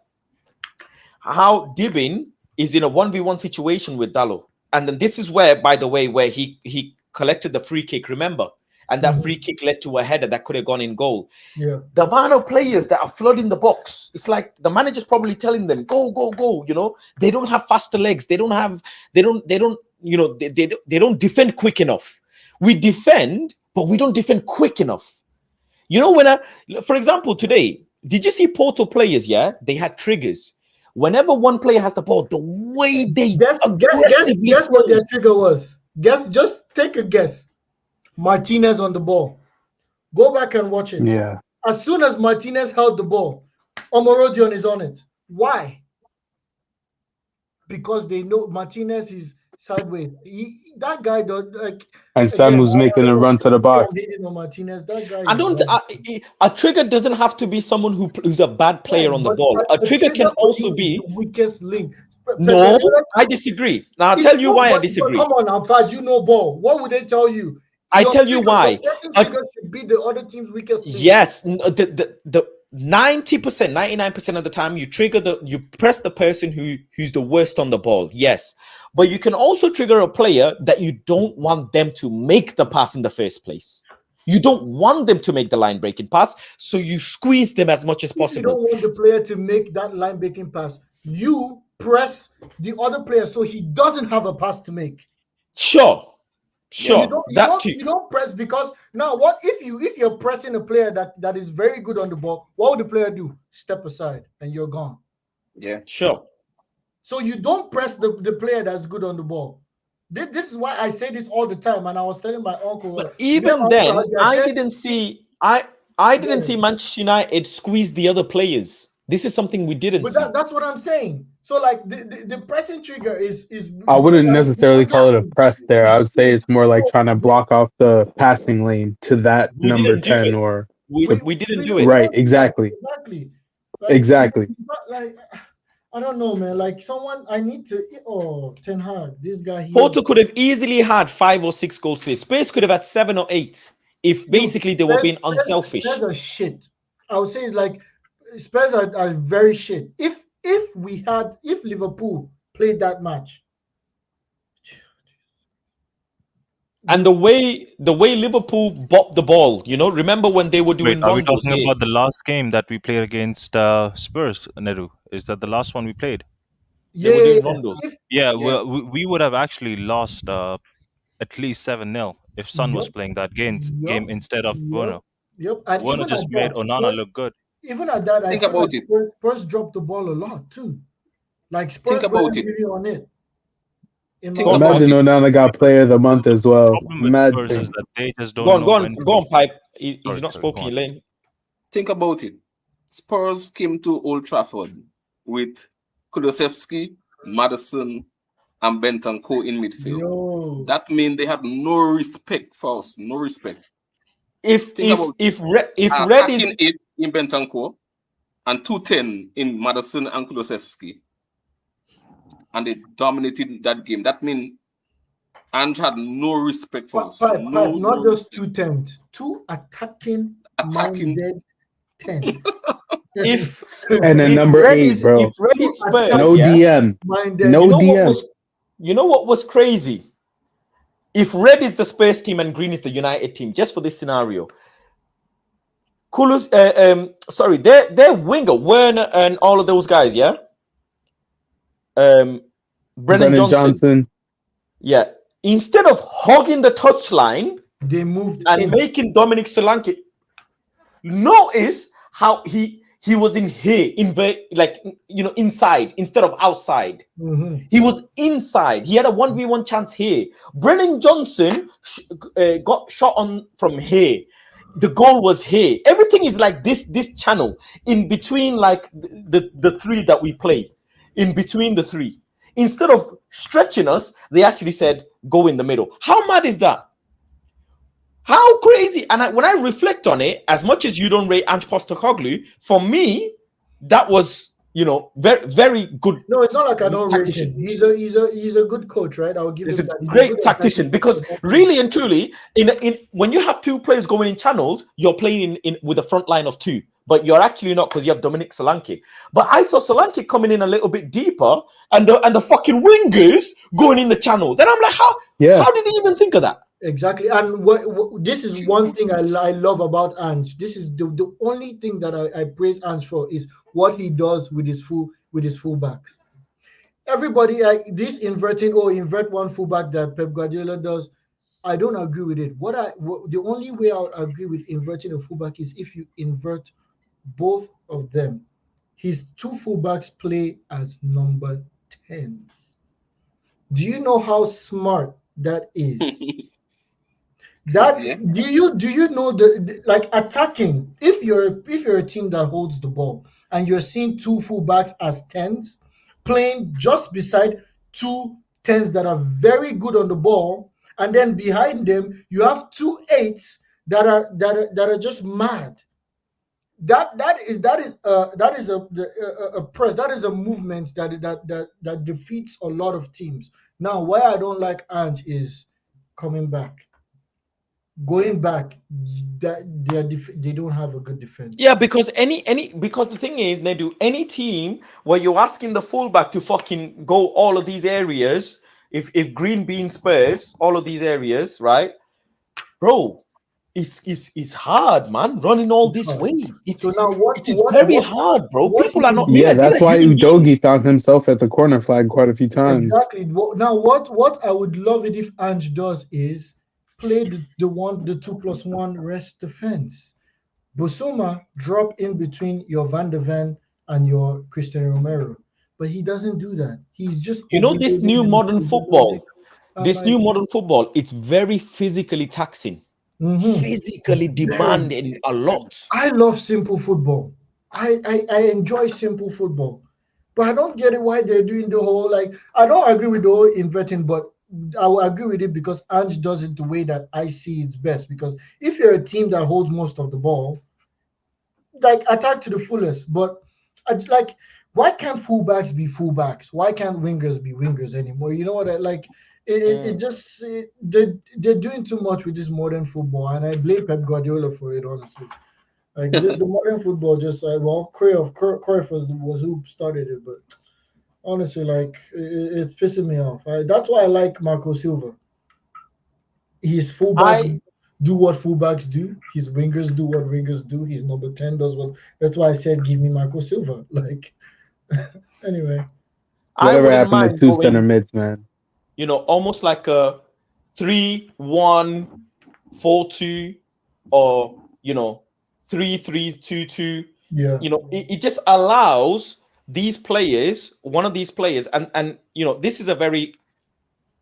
how Dibin is in a 1v1 situation with Dalot. And then this is where, by the way, where he collected the free kick, remember? And that free kick led to a header that could have gone in goal. Yeah. The amount of players that are flooding the box, it's like the manager's probably telling them, go, go, go. They don't have faster legs. They don't defend quick enough. We defend, but we don't defend quick enough. For example, today, did you see Porto players? Yeah, they had triggers. Whenever one player has the ball, the way they guess what their trigger was. Just take a guess. Martinez on the ball. Go back and watch it. Yeah. As soon as Martinez held the ball, Omorodion is on it. Why? Because they know Martinez is sideways. That guy don't like. And Sam was making a run to the box. Martinez, that guy. A trigger doesn't have to be someone who's a bad player on the ball. A trigger can also be the weakest link. No, I disagree. Now I'll tell you why I disagree. Come on, Alfaz, you know ball. What would they tell you? I tell you why. Trigger should be the other team's weakest link. Yes, the 90%, 99% of the time you press the person who's the worst on the ball. Yes. But you can also trigger a player that you don't want them to make the pass in the first place. You don't want them to make the line breaking pass, so you squeeze them as much as possible. You don't want the player to make that line breaking pass. You press the other player so he doesn't have a pass to make. Sure. You don't press, because now what if you're pressing a player that is very good on the ball, what would the player do? Step aside and you're gone. Yeah, sure. So you don't press the player that's good on the ball. This is why I say this all the time, and I was telling my uncle. But even then, I didn't see Manchester United squeeze the other players. This is something we didn't see. That's what I'm saying. So like the pressing trigger is. I wouldn't necessarily call it a press there. I would say it's more like trying to block off the passing lane to that number 10 or. We didn't do it. Right. Exactly. Exactly. Like, I don't know, man. Like someone, I need to. Oh, Ten Hag, this guy. Porto could have easily had 5 or 6 goals today. Spurs could have had 7 or 8 if basically they were being unselfish. Spurs are shit. I would say like Spurs are very shit. If Liverpool played that match, and the way Liverpool bopped the ball, remember when they were doing. Wait, are we talking about the last game that we played against Spurs, Nedu? Is that the last one we played? Yeah. We would have actually lost at least 7-0 if Son was playing that game instead of Bruno. Yep. And Bruno just made Onana look good. Even at that, think about it. Spurs dropped the ball a lot too. Like Spurs think about it. Really on it. Imagine Onana got Player of the Month as well. Imagine that they just don't go on, Pipe. He's not spoken, Elaine. Think about it. Spurs came to Old Trafford with Kulusevski, Maddison, and Bentancur in midfield. Yo. That means they had no respect for us. No respect. If Red is in Bentancur and 210 in Maddison and Kulusevski, and they dominated that game. That means Ange had no respect for us. Not just 210, 2 attacking minded 10. And then number 8, bro. If Red is Spurs, no DM. No DM. You know what was crazy? If Red is the Spurs team and Green is the United team, just for this scenario, their winger, Werner and all of those guys, yeah? Brennan Johnson. Yeah. Instead of hogging the touchline, they moved and making Dominic Solanke. Notice how he was in here, inside instead of outside. Mm-hmm. He was inside. He had a 1v1 chance here. Brennan Johnson got shot on from here. The goal was here. Everything is like this channel in between, like the 3 that we play. In between the 3. Instead of stretching us, they actually said, go in the middle. How mad is that? How crazy! And when I reflect on it, as much as you don't rate Ange Postecoglou, for me, that was, you know, very, very good. No, it's not like I don't rate tactician. him. He's a good coach, right? I'll give He's him a that. He's great a good tactician, because really and truly, in when you have two players going in channels, you're playing in with a front line of two, but you're actually not, because you have Dominic Solanke. But I saw Solanke coming in a little bit deeper, and the fucking wingers going in the channels, and I'm like, how did he even think of that? Exactly, and this is one thing I love about Ange. This is the only thing that I praise Ange for, is what he does with his fullbacks. Everybody, this invert one fullback that Pep Guardiola does, I don't agree with it. The only way I would agree with inverting a fullback is if you invert both of them. His two fullbacks play as number 10. Do you know how smart that is? That do you know the like attacking? If you're a team that holds the ball and you're seeing two fullbacks as 10s playing just beside two 10s that are very good on the ball, and then behind them you have two 8s that are just mad. That is a press. That is a movement that defeats a lot of teams. Now, why I don't like Ange is coming back. Going back, that they don't have a good defense. Yeah, because because the thing is, they do any team where you're asking the fullback to fucking go all of these areas. If Green Bean Spurs, all of these areas, right, bro, it's hard, man. Running all this way, it is very hard, bro. People are not. Yeah, that's why Udogi found himself at the corner flag quite a few times. Exactly. Now, what I would love it if Ange does is play the 2+1 rest defense. Busuma drop in between your Van de Ven and your Christian Romero, but he doesn't do that. He's just this new modern football. New modern football, it's very physically taxing, physically demanding a lot. I love simple football. I enjoy simple football, but I don't get it why they're doing the whole, like, I don't agree with the whole inverting, but I will agree with it because Ange does it the way that I see it's best. Because if you're a team that holds most of the ball, like, attack to the fullest. But like, why can't fullbacks be fullbacks? Why can't wingers be wingers anymore? You know what I like? They're doing too much with this modern football, and I blame Pep Guardiola for it, honestly. Like the modern football, just Cruyff was who started it, but honestly, like, it's pissing me off. That's why I like Marco Silva. His fullback do what fullbacks do. His wingers do what wingers do. His number 10 does what. That's why I said, give me Marco Silva. Like, anyway. Whatever happened to two center mids, man? You know, almost like a 3-1-4-2, or 3-3-2-2. Yeah. You know, it just allows these players, one of these players, and this is a very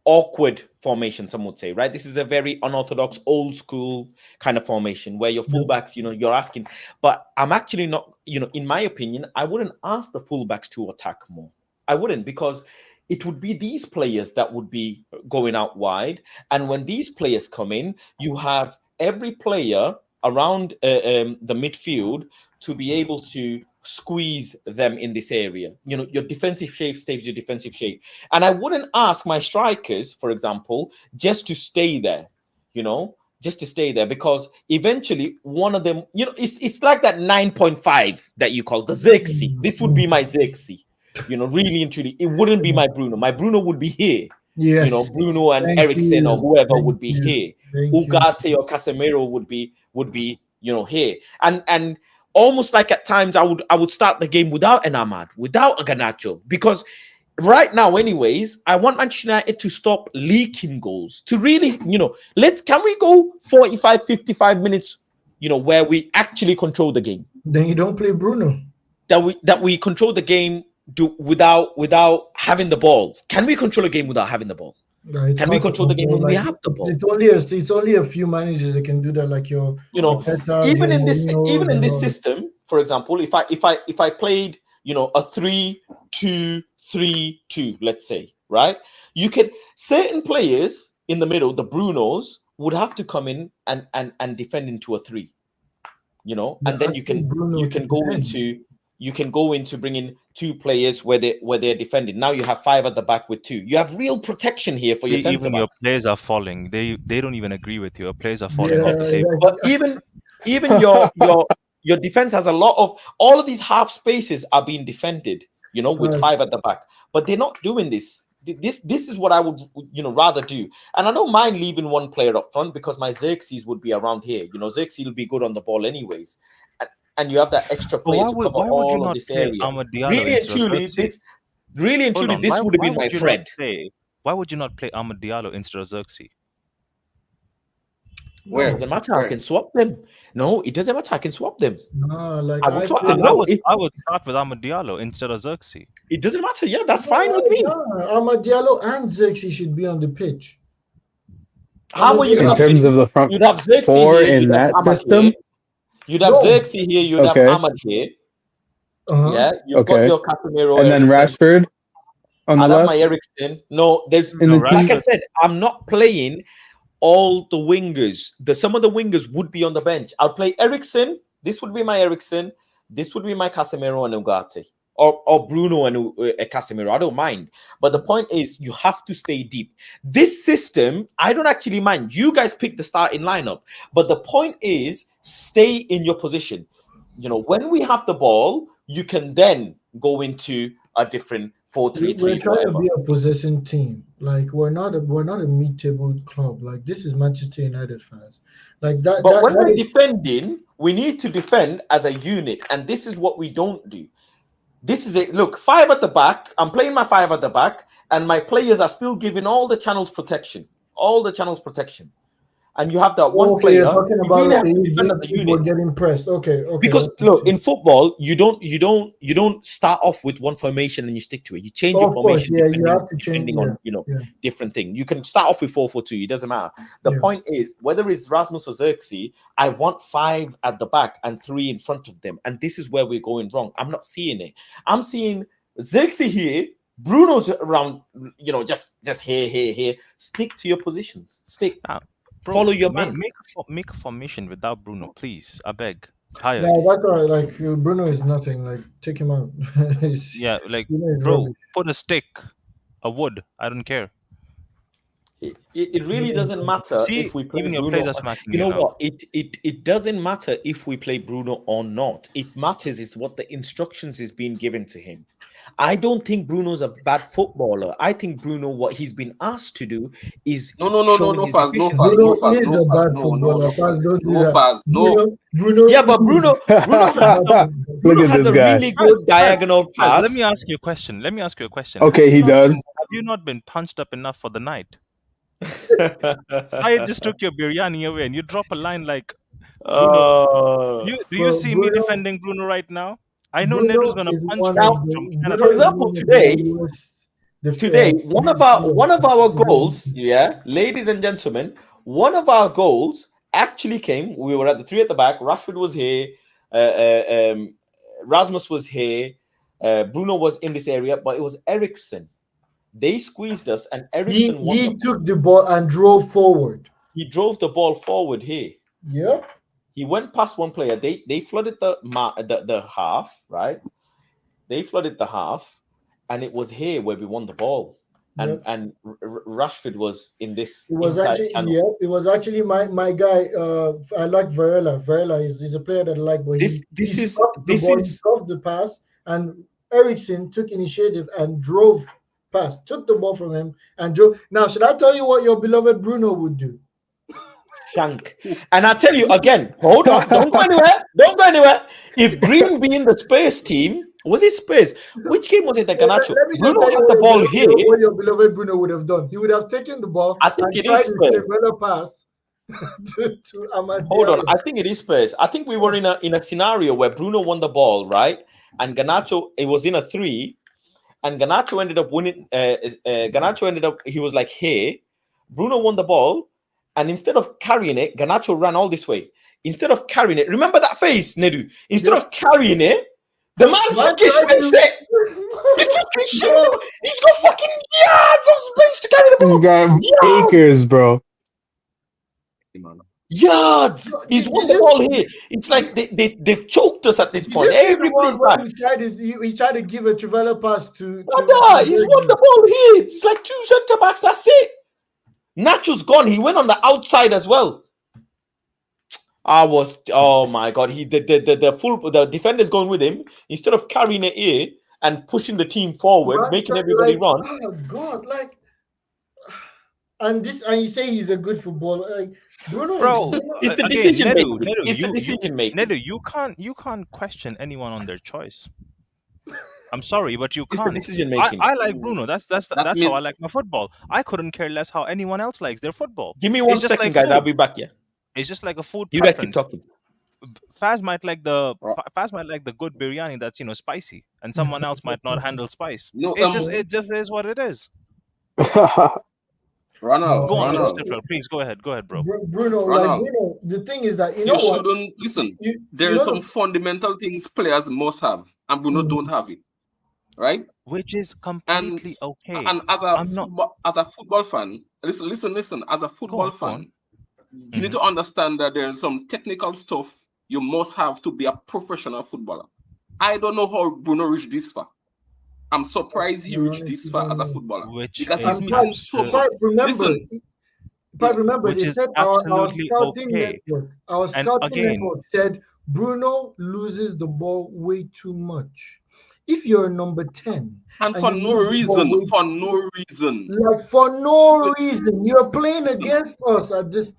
awkward formation, some would say, right? This is a very unorthodox, old school kind of formation where your fullbacks, you're asking. But I'm actually not, in my opinion, I wouldn't ask the fullbacks to attack more. I wouldn't, because it would be these players that would be going out wide. And when these players come in, you have every player around the midfield to be able to squeeze them in this area. Your defensive shape stays your defensive shape. And I wouldn't ask my strikers, for example, just to stay there, just to stay there, because eventually one of them, it's like that 9.5 that you call the Xerxes. This would be my Xerxes. Really and truly, it wouldn't be my Bruno. My Bruno would be here. Yes. Bruno and Eriksen or whoever would be here. Ugarte or Casemiro would be here. And almost like at times I would start the game without an Ahmad, without a Garnacho, because right now, anyways, I want Manchester United to stop leaking goals. To really, can we go 45, 55 minutes, where we actually control the game? Then you don't play Bruno. That we control the game without having the ball. Can we control a game without having the ball? No, can we control the game when we have the ball? It's only a few managers that can do that, like even in this system, for example, if I played a 3-2-3-2, let's say, right, you could certain players in the middle, the Brunos, would have to come in and defend into a 3. You know, and then you can go into bringing 2 players where they're defending. Now you have 5 at the back with 2. You have real protection here for your centre Even your backs. players are falling. They don't even agree with you. Your players are falling off the table. But even your defense has a lot of all of these half spaces are being defended. You know, with 5 at the back, but they're not doing this. This is what I would rather do, and I don't mind leaving one player up front because my Xerxes would be around here. You know, Xerxes will be good on the ball anyways, and you have that extra player to cover all of this area. Really and truly, this would have been my friend. Why would you not play Amad Diallo instead of Xerxes? Where? It doesn't matter. I can swap them. No, it doesn't matter. I can swap them. No, like I would start with Amad Diallo instead of Xerxes. It doesn't matter. Yeah, that's fine with me. Amad Diallo and Xerxes should be on the pitch. How are you in terms of the front you'd have Xerxes 4 here, in that system? Here. You'd have Xerxes here. You'd have Amad here. Yeah, you've got your Casemiro and then Rashford on the left. My Eriksen. No, there's like I said, I'm not playing all the wingers. Some of the wingers would be on the bench. I'll play Eriksen. This would be my Eriksen. This would be my Casemiro and Ugarte. Or Bruno and Casemiro. I don't mind. But the point is, you have to stay deep. This system, I don't actually mind. You guys pick the starting lineup. But the point is, stay in your position. You know, when we have the ball, you can then go into a different 4-3-3. We're trying to be a possessing team. Like we're not a mid-table club. Like this is Manchester United fans. Like that. But when we're defending, we need to defend as a unit, and this is what we don't do. This is it. Look, 5 at the back. I'm playing my 5 at the back, and my players are still giving all the channels protection. And you have that one player. Talking about the unit getting pressed. Okay. Because look, in football, you don't start off with one formation and you stick to it. You change your formation. Yeah, you have to change depending on different thing. You can start off with 4-4-2. It doesn't matter. The point is, whether it's Rasmus or Xerxes, I want 5 at the back and 3 in front of them. And this is where we're going wrong. I'm not seeing it. I'm seeing Xerxes here. Bruno's around. Just here. Stick to your positions. Stick. Bro, follow your man. Make a formation without Bruno, please. I beg. Tired. Yeah, that's all right. Like Bruno is nothing. Like take him out. Yeah, like bro, put a stick, a wood. I don't care. It really doesn't matter if we play even your Bruno. players are smacking you know what? It doesn't matter if we play Bruno or not. It matters is what the instructions is being given to him. I don't think Bruno's a bad footballer. I think Bruno, what he's been asked to do is Bruno is a bad footballer. Bruno. Yeah, but Bruno has a really good diagonal pass. Let me ask you a question. Okay, he does. Have you not been punched up enough for the night? I just took your biryani away, and you drop a line like, do you see me defending Bruno right now? I know Nedo's gonna punch me. For example, today, one of our goals, ladies and gentlemen, one of our goals actually came. We were at the 3 at the back. Rashford was here. Rasmus was here. Bruno was in this area, but it was Eriksen. They squeezed us, and Eriksen he took the ball and drove forward. He drove the ball forward here. Yeah. He went past one player. They flooded the half, right? They flooded the half, and it was here where we won the ball. And Rashford was in this. It was actually my guy. I like Varela. Varela is a player that I like. But this is the pass, and Eriksen took initiative and drove past, took the ball from him and drove. Now, should I tell you what your beloved Bruno would do? Shank. And I tell you again, hold on, don't go anywhere. If Green being the Spurs team, was it Spurs? Which game was it that Garnacho? Bruno had the ball here. What your beloved Bruno would have done? He would have taken the ball. I think it is Spurs. Pass to Amad. Hold on, I think it is Spurs. I think we were in a scenario where Bruno won the ball, right? And Garnacho, it was in a 3, and Garnacho ended up winning. He was like, hey, Bruno won the ball. And instead of carrying it, Garnacho ran all this way. Instead of carrying it, remember that face, Nedu? Instead of carrying it, the man fucking shakes it. He's got fucking yards of space to carry the ball. He's got acres, bro. yards. He's won the ball here. It's like they've choked us at this point. Everybody's back. He tried to give a Trivela pass to He's won the ball here. It's like 2 centre backs. That's it. Nacho's gone. He went on the outside as well. Oh my God. The defender's going with him instead of carrying it here and pushing the team forward, making everybody run. Oh God, and you say he's a good footballer. Like Bruno, bro, it's the decision making. It's the decision making. Nedu, you can't question anyone on their choice. I'm sorry, but you can't. It's the decision making. I like Bruno. That's how I like my football. I couldn't care less how anyone else likes their football. Give me 1 second, guys. I'll be back. Yeah. It's just like a food. You guys keep talking. Faz might like the good biryani that's spicy, and someone else might not handle spice. No, it just is what it is. Ronald, go on, Stifler. Please go ahead, bro. Bruno, Bruno, the thing is that you shouldn't listen. There are some fundamental things players must have, and Bruno don't have it, right? Which is completely okay. And as a football fan, listen. As a football fan, you need to understand that there is some technical stuff you must have to be a professional footballer. I don't know how Bruno reached this far. I'm surprised he reached this far as a footballer because he's missing so much. Remember, they said our scouting network said Bruno loses the ball way too much. If you're number 10, and for no reason, you're playing against us at this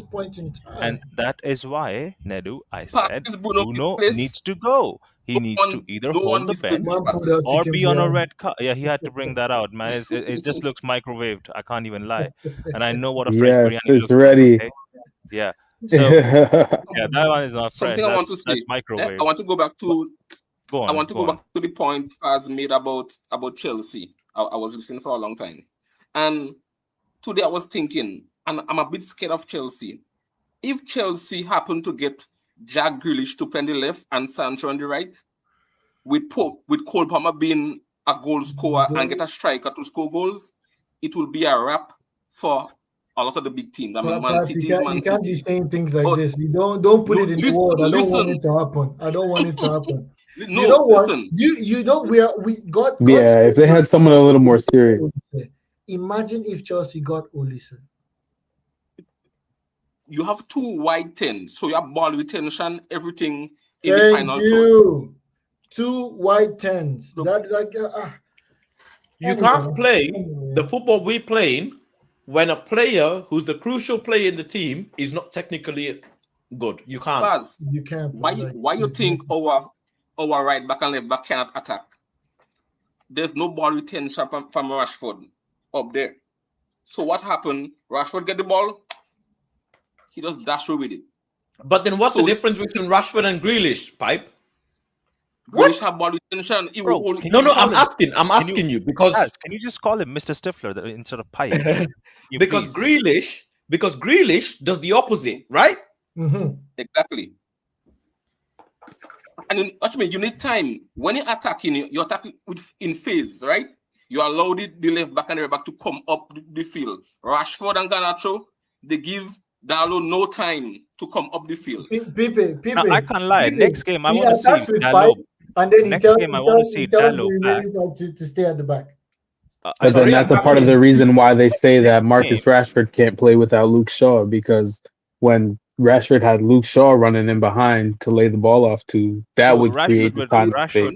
point in time. And that is why, Nedu, I said Bruno needs to go. He needs to either hold the bench or be on a red card. Yeah, he had to bring that out, man. It just looks microwaved. I can't even lie. And I know what a fresh biryani looks ready. Like. Okay? Yeah. So that one is not fresh. That's microwave. I want to go back to the point as made about Chelsea. I was listening for a long time. And today I was thinking, and I'm a bit scared of Chelsea. If Chelsea happen to get Jack Grealish to play on the left and Sancho on the right, with Cole Palmer being a goal scorer and get a striker to score goals, it will be a wrap for a lot of the big teams. I mean, Man City. You can't be saying things like this. You don't put it in the word. I don't want it to happen. No, you know what? Listen. You know we got. Yeah, if they had someone a little more serious. Imagine if Chelsea got Olise. You have 2 wide 10, so you have ball retention, everything in the final third. 2 wide 10s. You can't play the football we're playing when a player who's the crucial player in the team is not technically good. You can't. Baz, you can't. Why you think our right back and left back cannot attack? There's no ball retention from Rashford up there. So what happened? Rashford get the ball. He just dash away with it. But then what's the difference between Rashford and Grealish, Pipe? Grealish have ball retention. I'm asking you because... Can you just call him Mr. Stifler instead of Pipe? because Grealish does the opposite, right? Mm-hmm. Exactly. And you need time. When you're attacking in phase, right? You allow the left back and the right back to come up the field. Rashford and Garnacho, they give Dalot no time to come up the field. Now, I can't lie. Next game, I want to see Dalot. And then I want to see Dalot back. To stay at the back. But then that's a part of the reason why they say that Marcus Rashford can't play without Luke Shaw, because when Rashford had Luke Shaw running in behind to lay the ball off to, that would create the time space.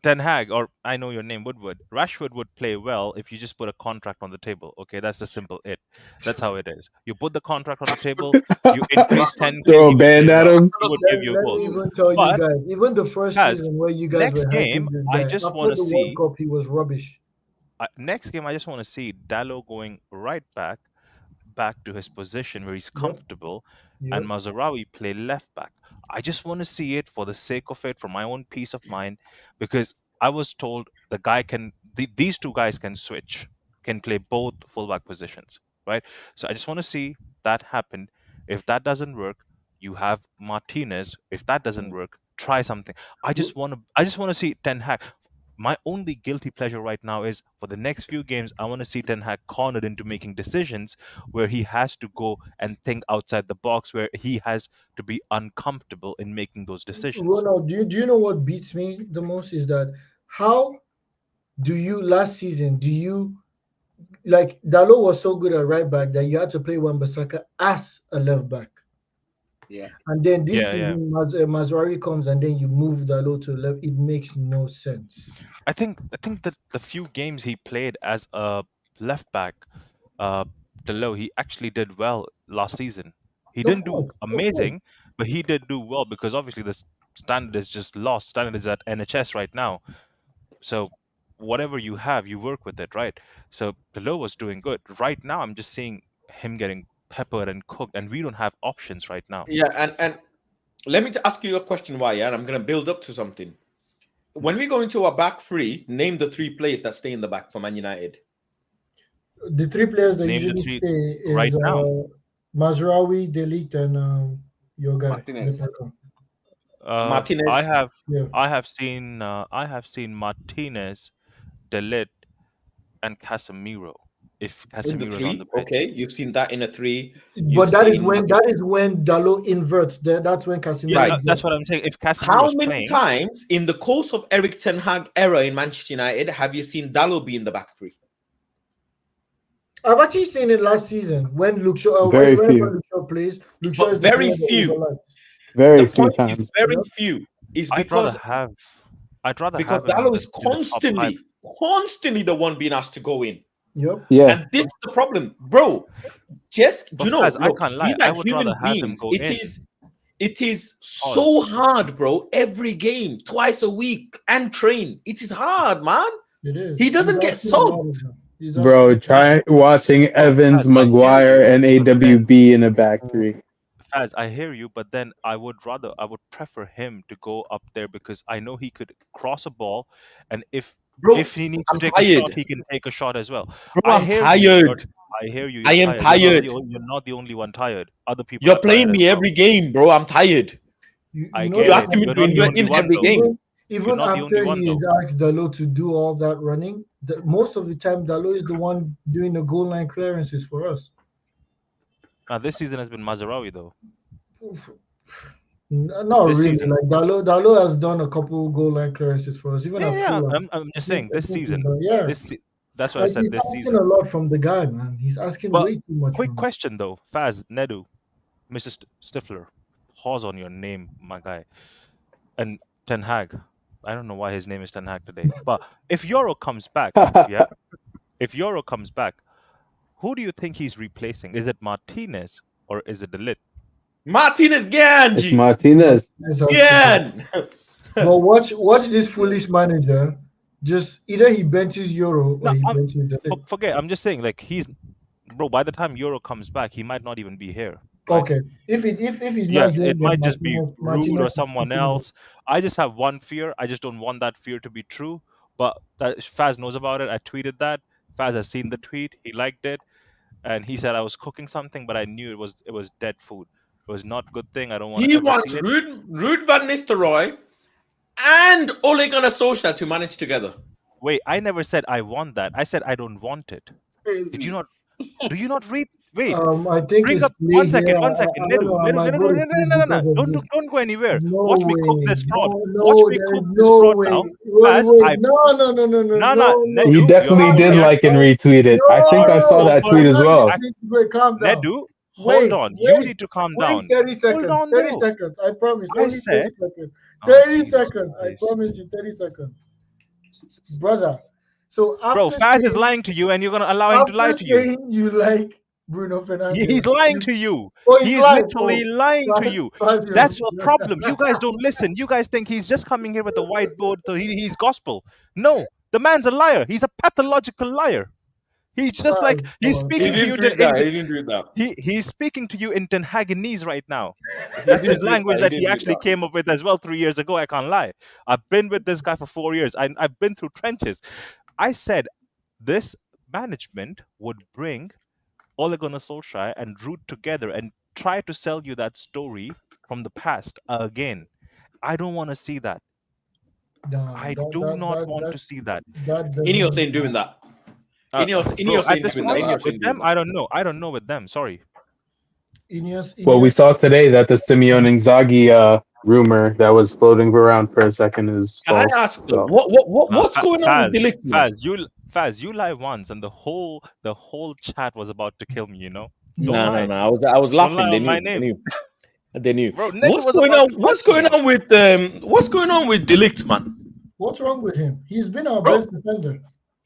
Ten Hag, or I know your name, Woodward. Rashford would play well if you just put a contract on the table. Okay, that's the simple it. That's how it is. You put the contract on the table, you increase 10. Throw a band at him. He would give you a goal. Even tell you guys, even the first season where you guys next game, I just want to see. World Cup, he was rubbish. Next game, I just want to see Dalot going right back to his position where he's comfortable, and Mazraoui play left back. I just want to see it for the sake of it, for my own peace of mind, because I was told these 2 guys can switch, can play both fullback positions, right? So I just want to see that happen. If that doesn't work, you have Martinez. If that doesn't work, try something. I just want to see Ten Hag. my only guilty pleasure right now is for the next few games, I want to see Ten Hag cornered into making decisions where he has to go and think outside the box, where he has to be uncomfortable in making those decisions. Ronald, do you know what beats me the most is that how do you last season do you like Dalot was so good at right back that you had to play Wan-Bissaka as a left back. Yeah. And then this Yeah, yeah. season, Mazraoui comes and then you move Dalot to left. It makes no sense. I think that the few games he played as a left back, Dalot, he actually did well last season. He Of didn't do course, of course. amazing, but he did do well because obviously the standard is just lost. Standard is at NHS right now. So whatever you have, you work with it, right? So Dalot was doing good. Right now, I'm just seeing him getting peppered and cooked, and we don't have options right now. Yeah, and let me ask you a question, why? Yeah, and I'm going to build up to something. When we go into a back three, name the 3 players that stay in the back for Man United. The 3 players that Name the usually 3 stay is right now. Mazraoui, Dalot, and your guy. Martinez. Martinez. I have Yeah. I have seen Martinez, Dalot, and Casemiro. If In the Casemiro's on 3, the pitch. okay, you've seen that in a 3. But that is when Dalot inverts. That's when Casemiro. Yeah, Right. that's what I'm saying. If Casemiro's How many playing, times in the course of Eric Ten Hag era in Manchester United have you seen Dalot be in the back 3? I've actually seen it last season when Luke Shaw, Very whenever few. Luke Shaw plays. Luke Shaw But is the very player that few. overlaps. Very The few point times. is very Yeah. few. Is I'd because rather because have him Dalot in is the top 5. constantly the one being asked to go in. Yep. Yeah. And this is the problem, bro. Just But you know, Faz, I look, can't lie. these I are would human rather have him beings. go It in. is so hard, bro. Every game, twice a week, and train. It is hard, man. It is. He doesn't get subbed. Bro, try watching Evans, Faz, I hear Maguire, you, and but then- AWB in a back 3. Faz, I hear you, but then I would prefer him to go up there because I know he could cross a ball, and if Bro, he needs to I'm take a shot, tired. he can take a shot as well. Bro, I'm tired. I hear you. I You're am tired. tired. You're not the only one tired. Other people You're are playing tired me as well. every game, bro. I'm tired. I know get You're it. asking me You're to not the invert only in one, every though. game. Even not the only after one, he is asked Dalot to do all that running, most of the time Dalot is the one doing the goal line clearances for us. Now this season has been Mazraoui though. Not This really. season. Like Dalot has done a couple goal line clearances for us. Even at Yeah, Fulham. I'm just saying this season. Yeah. That's what I said. He's This asking season. a lot from the guy, man. He's asking But way too much. quick from him. question though, Faz, Nedu, Mr. Stifler, pause on your name, my guy, and Ten Hag. I don't know why his name is Ten Hag today, but if Euro comes back, yeah, if Euro comes back, who do you think he's replacing? Is it Martinez or is it Dalot? Martinez Ganji. It's Martinez. Gan. But watch this foolish manager. Just either he benches Euro or he benches Dalot. Forget. I'm just saying, like bro. By the time Euro comes back, he might not even be here. Right? Okay, if he's not here, it might just be Martinez Rude or someone else. I just have one fear. I just don't want that fear to be true. But Faz knows about it. I tweeted that. Faz has seen the tweet. He liked it, and he said I was cooking something, but I knew it was dead food. It was not good thing. I don't want to He ever wants see it. Ruud van Nistelrooy and Ole Gunnar Solskjaer to manage together. Wait, I never said I want that. I said I don't want it. Crazy. Do you not read? Wait. I think Bring it's up one second. No, Don't go anywhere. No Watch me way. cook this fraud. No, Watch me there's cook this no fraud way. now. Wait. No. He definitely did like and retweet it. I think I saw that tweet as well. Wait, calm down. Nedu, hold on. You need to calm down. 30 seconds. Hold on, 30 though. seconds. I promise. I Only said- 30 seconds. Oh, 30 Jesus seconds. Christ. I promise you 30 seconds. Brother. So Bro, after Faz is saying- lying to you and you're going to allow him to lie after to you. saying you like Bruno Fernandez. He's lying to you. Oh, He's lying. literally lying to you. Faz, That's your problem. You guys don't listen. You guys think he's just coming here with a whiteboard, so he's gospel. No, the man's a liar. He's a pathological liar. He's just like he's speaking to you. He didn't do that. He's speaking to you in Ten Haganese right now. That's his language that he actually came up with as well 3 years ago. I can't lie. I've been with this guy for 4 years. I've been through trenches. I said this management would bring Ole Gunnar Solskjaer and Ruud together and try to sell you that story from the past again. I don't want to see that. I do not want to see that. Ineos ain't doing that. Ineos ain't doing that. With them, I don't know. I don't know with them. Sorry. Ineos. Well, we saw today that the Simeone Inzaghi rumor that was floating around for a second is Can false. I ask what's going on with Dalot? Faz, you lie once, and the whole chat was about to kill me. You know. No. I was laughing. They knew. Bro, What's going on? What's going on with Dalot, man? What's wrong with him? He's been our best defender.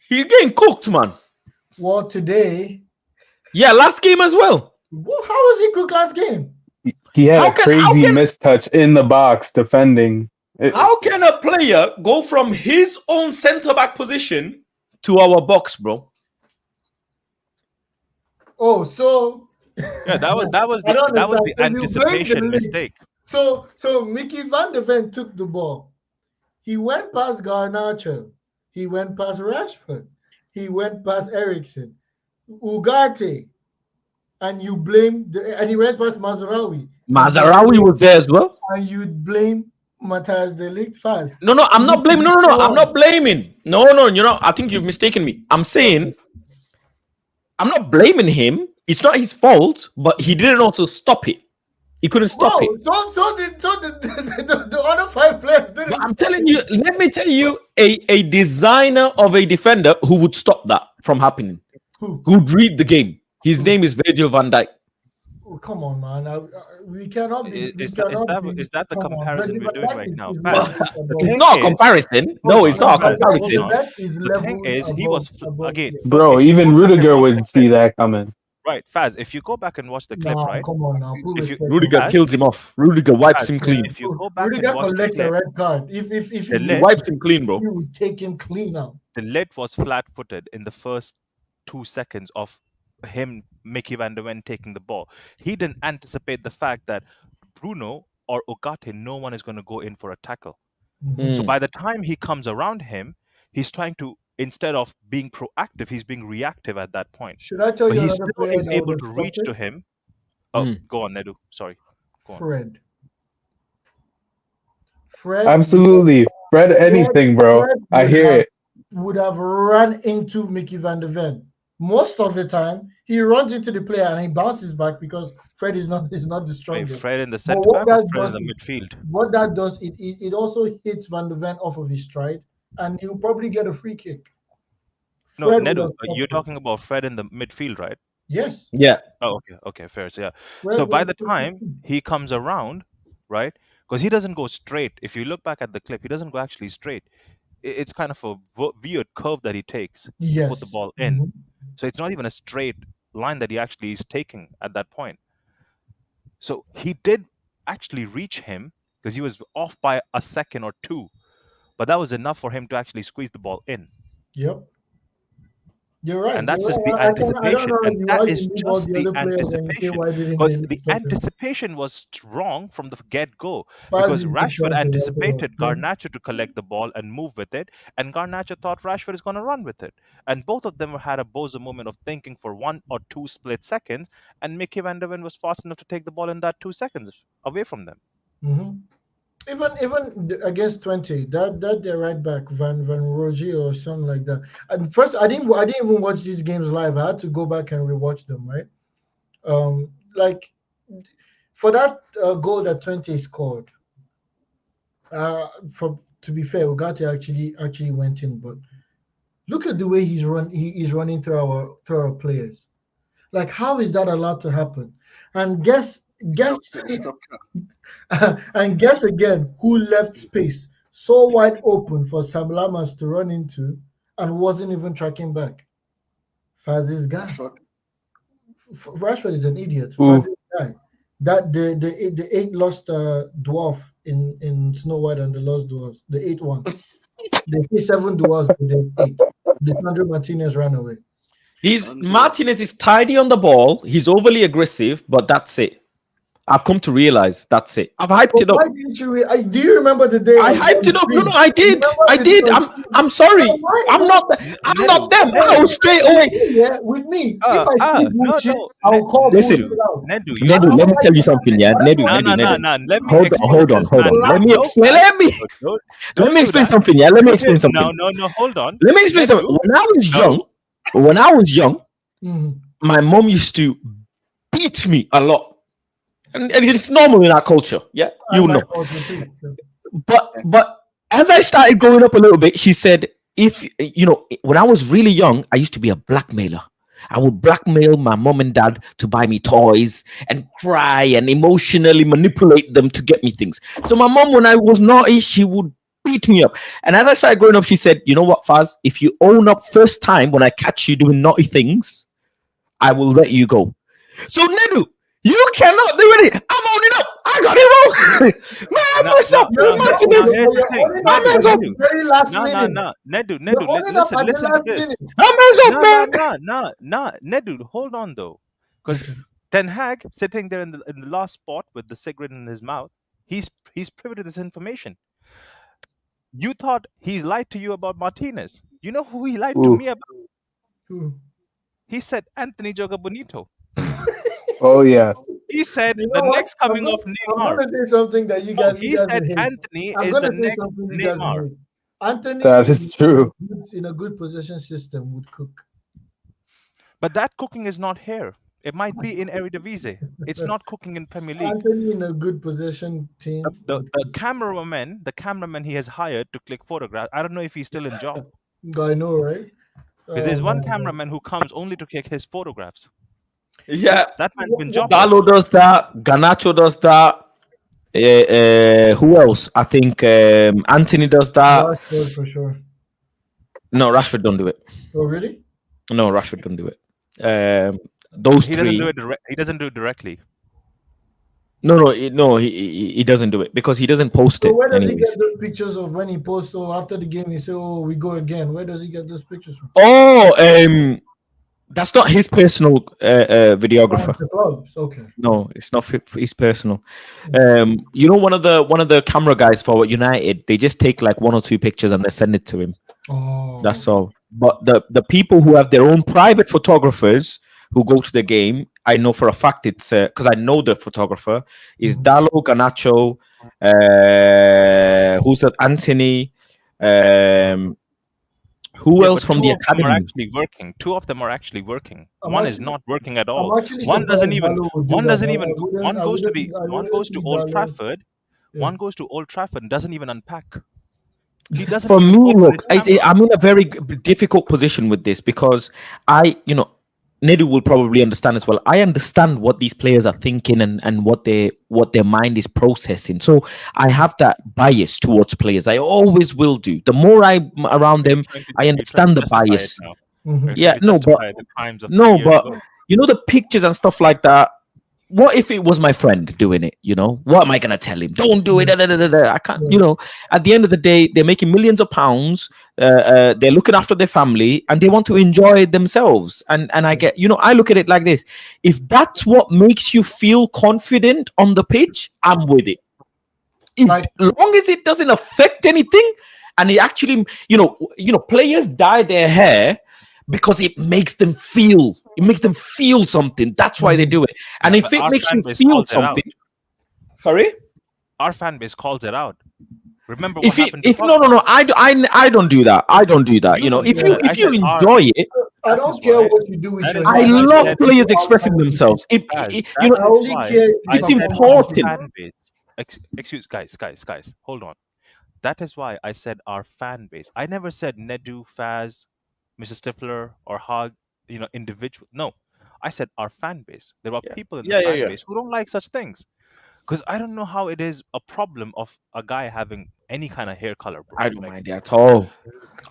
He's getting cooked, man. Well, today. Yeah, last game as well. How was he cooked last game? He had a crazy mistouch in the box defending. How can a player go from his own centre back position to our box, bro? Oh, so yeah, that was the anticipation mistake. So Mickey van de Ven took the ball. He went past Garnacho. He went past Rashford. He went past Ericsson, Ugarte, and you blame and he went past Mazraoui. Mazraoui was there as well. And you blame Matthias de Ligt fast. No, I'm not blaming. No, I'm not blaming. No, I think you've mistaken me. I'm saying I'm not blaming him. It's not his fault, but he didn't also stop it. He couldn't stop it. So did the other 5 players didn't. But I'm telling you, let me tell you, a designer of a defender who would stop that from happening. Who would read the game. His name is Virgil van Dijk. Oh, come on, man. We cannot be. Is that the comparison we're doing right now? It's not a comparison. No, it's not a comparison. The thing is, he was again. Bro, even Rudiger would see that coming. Right, Faz. If you go back and watch the clip, right? Come on now. Rudiger kills him off. Rudiger wipes him clean. If you go back Rudiger and watch collects the clip, a red card. If he wipes him clean, bro. He would take him clean out. Dalot was flat-footed in the first 2 seconds of him, Mickey van de Ven taking the ball. He didn't anticipate the fact that Bruno or Ugarte, no one is going to go in for a tackle. So by the time he comes around him, he's trying to, instead of being proactive, he's being reactive at that point. Should I tell you? He still is able to reach to him. Oh, go on, Nedu. Sorry. Go on. Fred. Absolutely. Fred anything, bro. I hear it. Would have run into Mickey van de Ven. Most of the time, he runs into the player and he bounces back because Fred is not the strongest. Fred in the center back or Fred in the midfield? What that does, it also hits Van de Ven off of his stride, and he'll probably get a free kick. No, Nedu, you're talking about Fred in the midfield, right? Yes. Yeah. Oh, okay, fair. So, yeah. So by the time he comes around, right, because he doesn't go straight. If you look back at the clip, he doesn't go actually straight. It's kind of a weird curve that he takes to put the ball in. So it's not even a straight line that he actually is taking at that point. So he did actually reach him because he was off by a second or two, but that was enough for him to actually squeeze the ball in. Yep. You're right. And that's just the anticipation. And that is just the anticipation. Because the anticipation was wrong from the get-go. Because Rashford anticipated Garnacho to collect the ball and move with it. And Garnacho thought Rashford is going to run with it. And both of them had a bozo moment of thinking for 1 or 2 split seconds. And Mickey van de Ven was fast enough to take the ball in that 2 seconds away from them. Even against 20, that they're right back, Van Rogie or something like that. And first, I didn't even watch these games live. I had to go back and rewatch them. Right, like for that goal that 20 scored. To be fair, Ugarte actually went in, but look at the way he's running through our players. Like, how is that allowed to happen? And guess and guess again who left space so wide open for Sam Lammers to run into and wasn't even tracking back? Faz's guy. Rashford is an idiot. Faz's guy. That the 8 lost dwarf in Snow White and the Lost Dwarfs. The 8 one. The 7 dwarfs with the 8. Lisandro Martinez ran away. Martinez is tidy on the ball. He's overly aggressive, but that's it. I've come to realize that's it. I've hyped it up. Why didn't you? Do you remember the day I hyped it up? No, I did. I'm sorry. I'm not them. I was straight away. Yeah, with me. If I see bullshit, I'll call listen, bullshit out. Nedu, let me tell you something. Yeah, Nedu. Hold on. Let me explain. Let me explain something. Yeah, let me explain something. No, hold on. Let me explain something. When I was young, my mom used to beat me a lot. And it's normal in our culture, yeah, you know. But as I started growing up a little bit, she said, if when I was really young, I used to be a blackmailer. I would blackmail my mom and dad to buy me toys and cry and emotionally manipulate them to get me things. So my mom, when I was naughty, she would beat me up. And as I started growing up, she said, you know what, Faz, if you own up first time when I catch you doing naughty things, I will let you go. So Nedu, you cannot do it. I'm owning up. I got it wrong. Man, I mess up. I mess up. Very last minute. Nedu, listen to this. I mess up, man. Nedu, hold on though. Because Ten Hag, sitting there in the last spot with the cigarette in his mouth, he's privy to this information. You thought he's lied to you about Martinez. You know who he lied to me about? Who? He said Anthony Joga Bonito. Oh yeah. He said next coming of Neymar. I'm gonna say something that you guys. He said Anthony is the next Neymar. Anthony, that is true. In a good possession system, would cook. But that cooking is not here. It might be in Eredivisie. It's not cooking in Premier League. Anthony in a good possession team. The cameraman he has hired to click photographs. I don't know if he's still in job. I know, right? Because there's one cameraman who comes only to click his photographs. Yeah, that man's been jobless. Dalot does that. Garnacho does that. Who else? I think Anthony does that. Rashford for sure. No, Rashford don't do it. Oh really? No, Rashford don't do it. Those three. He doesn't do it directly. No, he doesn't do it because he doesn't post it. So where does anyways. he get those pictures of when he posts? After the game, he say, "Oh, we go again." Where does he get those pictures from? Oh, that's not his personal videographer. The clubs, okay. No, it's not his personal. One of the camera guys for United, they just take like 1 or 2 pictures and they send it to him. Oh, that's all. But the people who have their own private photographers who go to the game, I know for a fact it's because I know the photographer is Dalot, Garnacho, who's that? Anthony. Who else from the academy? Are actually working. 2 of them are actually working. One is not working at all. One goes to Old Trafford. One goes to Old Trafford and doesn't even unpack. He doesn't. For me, look, I'm in a very difficult position with this because Nedu will probably understand as well. I understand what these players are thinking and what their mind is processing. So I have that bias towards players. I always will do. The more I'm around them, I understand the bias. Yeah, but the pictures and stuff like that. What if it was my friend doing it? What am I gonna tell him? Don't do it. I can't. At the end of the day, they're making millions of pounds. They're looking after their family and they want to enjoy themselves. And I get, I look at it like this: if that's what makes you feel confident on the pitch, I'm with it. As long as it doesn't affect anything, and it actually, players dye their hair because it makes them feel. It makes them feel something. That's why they do it. And if it makes you feel something, sorry, our fan base calls it out. Remember what happened? No, I don't do that. I don't do that. If you enjoy it, I don't care what you do with your. I love players expressing themselves. It's important. Excuse, guys, hold on. That is why I said our fan base. I never said Nedu, Faz, Mr. Stifler, or Hag. Individual. No, I said our fan base. There are people in the fan base who don't like such things. Because I don't know how it is a problem of a guy having any kind of hair color, bro. I don't mind it at all.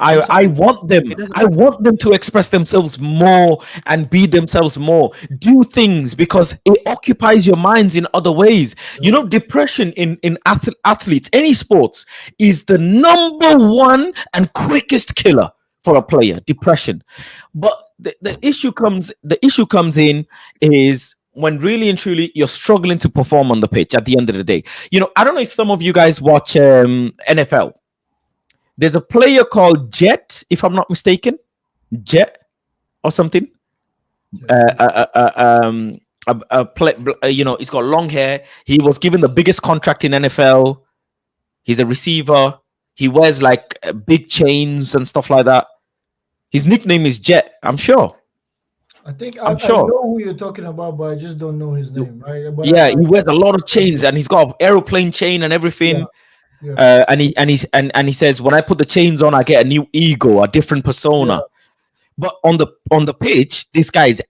I want them to express themselves more and be themselves more. Do things because it occupies your minds in other ways. Depression in athletes, any sports, is the number 1 and quickest killer for a player. Depression. But the issue comes in is when really and truly you're struggling to perform on the pitch at the end of the day. I don't know if some of you guys watch NFL. There's a player called Jet, if I'm not mistaken, Jet or something. He's got long hair. He was given the biggest contract in NFL. He's a receiver. He wears like big chains and stuff like that. His nickname is Jet, I'm sure. I'm sure. I know who you're talking about, but I just don't know his name. Right? But he wears a lot of chains, and he's got an aeroplane chain and everything. Yeah. And he says, when I put the chains on, I get a new ego, a different persona. Yeah. But on the pitch, this guy is,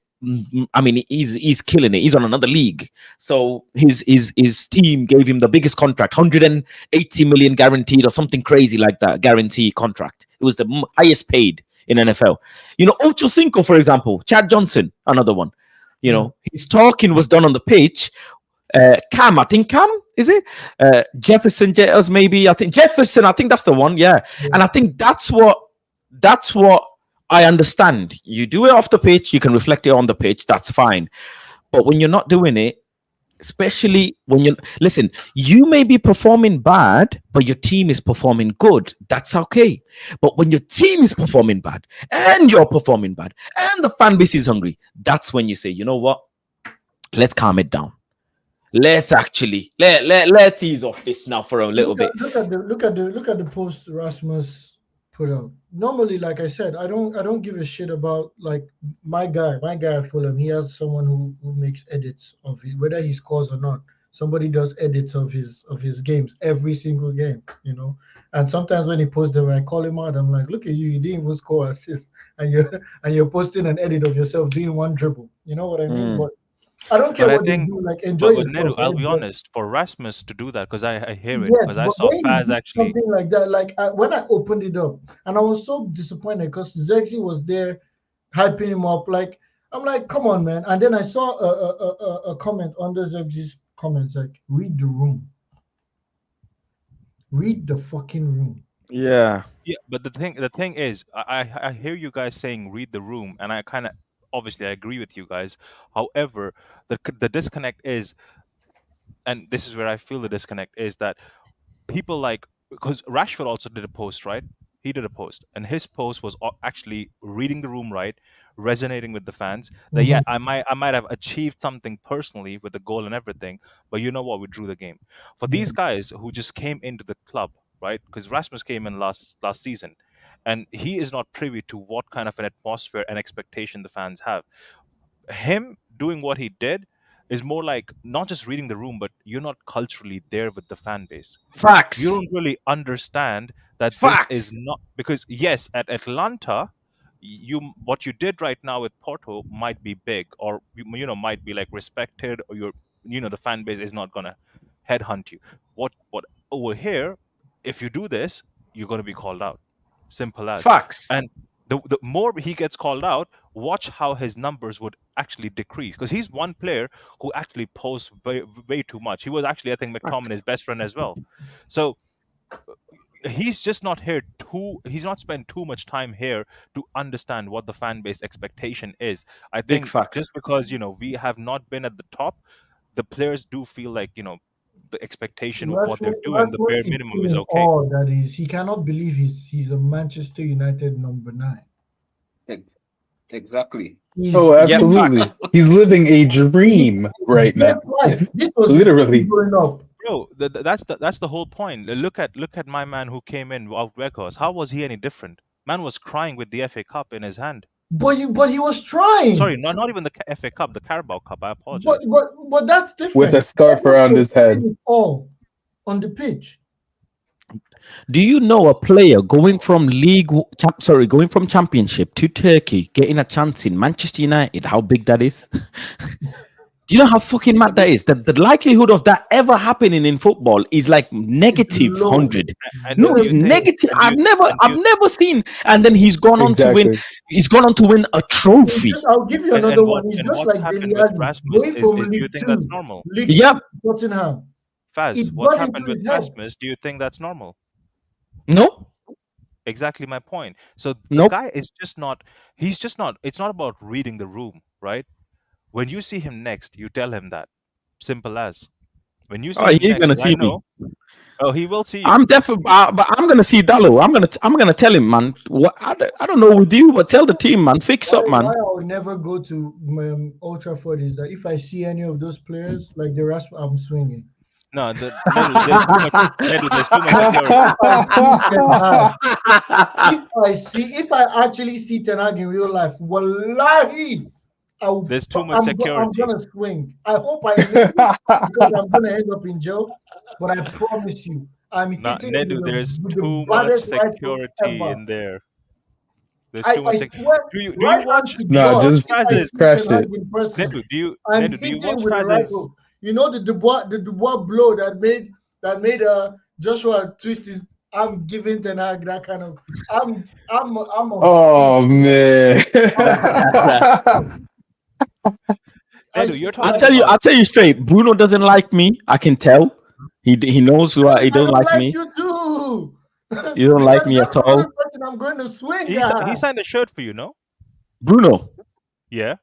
I mean, he's killing it. He's on another league. So his team gave him the biggest contract, 180 million guaranteed or something crazy like that, guarantee contract. It was the highest paid in NFL. Ocho Cinco, for example, Chad Johnson, another one. His talking was done on the pitch. Cam, is it? Jefferson Jetters, maybe. I think Jefferson, I think that's the one. Yeah. And I think that's what I understand. You do it off the pitch, you can reflect it on the pitch, that's fine. But when you're not doing it, especially when you may be performing bad, but your team is performing good. That's okay. But when your team is performing bad and you're performing bad and the fan base is hungry, that's when you say, you know what? Let's calm it down. Let's actually let's ease off this now for a little bit. Look at the post Rasmus put out. Normally, like I said, I don't give a shit about like my guy at Fulham. He has someone who makes edits of it, whether he scores or not. Somebody does edits of his games every single game, And sometimes when he posts them, I call him out. I'm like, look at you didn't even score assist, and you're posting an edit of yourself doing one dribble. You know what I mean? But I don't care what they do. Like, enjoy yourself. Neru, I'll be honest. For Rasmus to do that, because I hear it, because I saw Faz actually something like that. Like when I opened it up, and I was so disappointed because Zexi was there, hyping him up. Like I'm like, come on, man. And then I saw a comment under Zexi's comments like, read the room, read the fucking room. Yeah. But the thing is, I hear you guys saying read the room, and I kind of. Obviously, I agree with you guys. However, the disconnect is, and this is where I feel the disconnect is, that people like, because Rashford also did a post, right? He did a post, and his post was actually reading the room right, resonating with the fans. That I might have achieved something personally with the goal and everything, but you know what? We drew the game. For these guys who just came into the club, right? Because Rasmus came in last season, and he is not privy to what kind of an atmosphere and expectation the fans have. Him doing what he did is more like not just reading the room, but you're not culturally there with the fan base. Facts. You don't really understand that this is not, because yes, at Atlanta, what you did right now with Porto might be big, or might be like respected, or the fan base is not gonna headhunt you. What over here, if you do this, you're gonna be called out. Simple as. Facts. And the more he gets called out, watch how his numbers would actually decrease, because he's one player who actually posts way too much. He was actually, I think, McTominay's best friend as well. So he's just not here he's not spent too much time here to understand what the fan base expectation is. I think just because we have not been at the top, the players do feel like the expectation of what they're doing, the bare minimum is okay. All that is, he cannot believe he's a Manchester United number 9. Exactly. Absolutely. He's living a dream right now. This was literally growing up. Bro, that's the whole point. Look at my man who came in out Weghorst. How was he any different? Man was crying with the FA Cup in his hand. But he was trying. Sorry, not even the FA Cup, the Carabao Cup. I apologize. But that's different. With a scarf around his head. All on the pitch. Do you know a player going from Championship to Turkey, getting a chance in Manchester United? How big that is? Do you know how fucking mad that is? The likelihood of that ever happening in football is like negative 100. No, it's negative. I've never seen. And then he's gone on to win. He's gone on to win a trophy. I'll give you another one. He's just like Rasmus. Do you think that's normal? Yeah. Tottenham. Faz, what's happened with Rasmus? Do you think that's normal? No. Exactly my point. So the guy is just not. He's just not. It's not about reading the room, right? When you see him next, you tell him that. Simple as. When you see him he's next, gonna 'cause I see me. know. Oh, he will see you. I'm definitely, but I'm gonna see Dalot. I'm gonna tell him, man. What I don't know with you, but tell the team, man. Fix up, man. Why I would never go to Old Trafford is that if I see any of those players like the rest, I'm swinging. No, there's too much. There's too much security. If I actually see Ten Hag in real life, wallahi, There's too much security. I'm gonna swing. I hope I live because I'm gonna end up in jail. But I promise you, I'm hitting Nedu, there's too much security in there. There's too much security. Do you watch? No, just crash it. Nedu, do you watch Faz's? You know the Dubois blow that made Joshua twist his arm, giving Ten Hag that kind of. Oh man. I'll tell you straight. Bruno doesn't like me. I can tell. He knows who he doesn't like me. You too. You don't like me at all. I'm going to swing. He signed a shirt for you, no? Bruno. Yeah.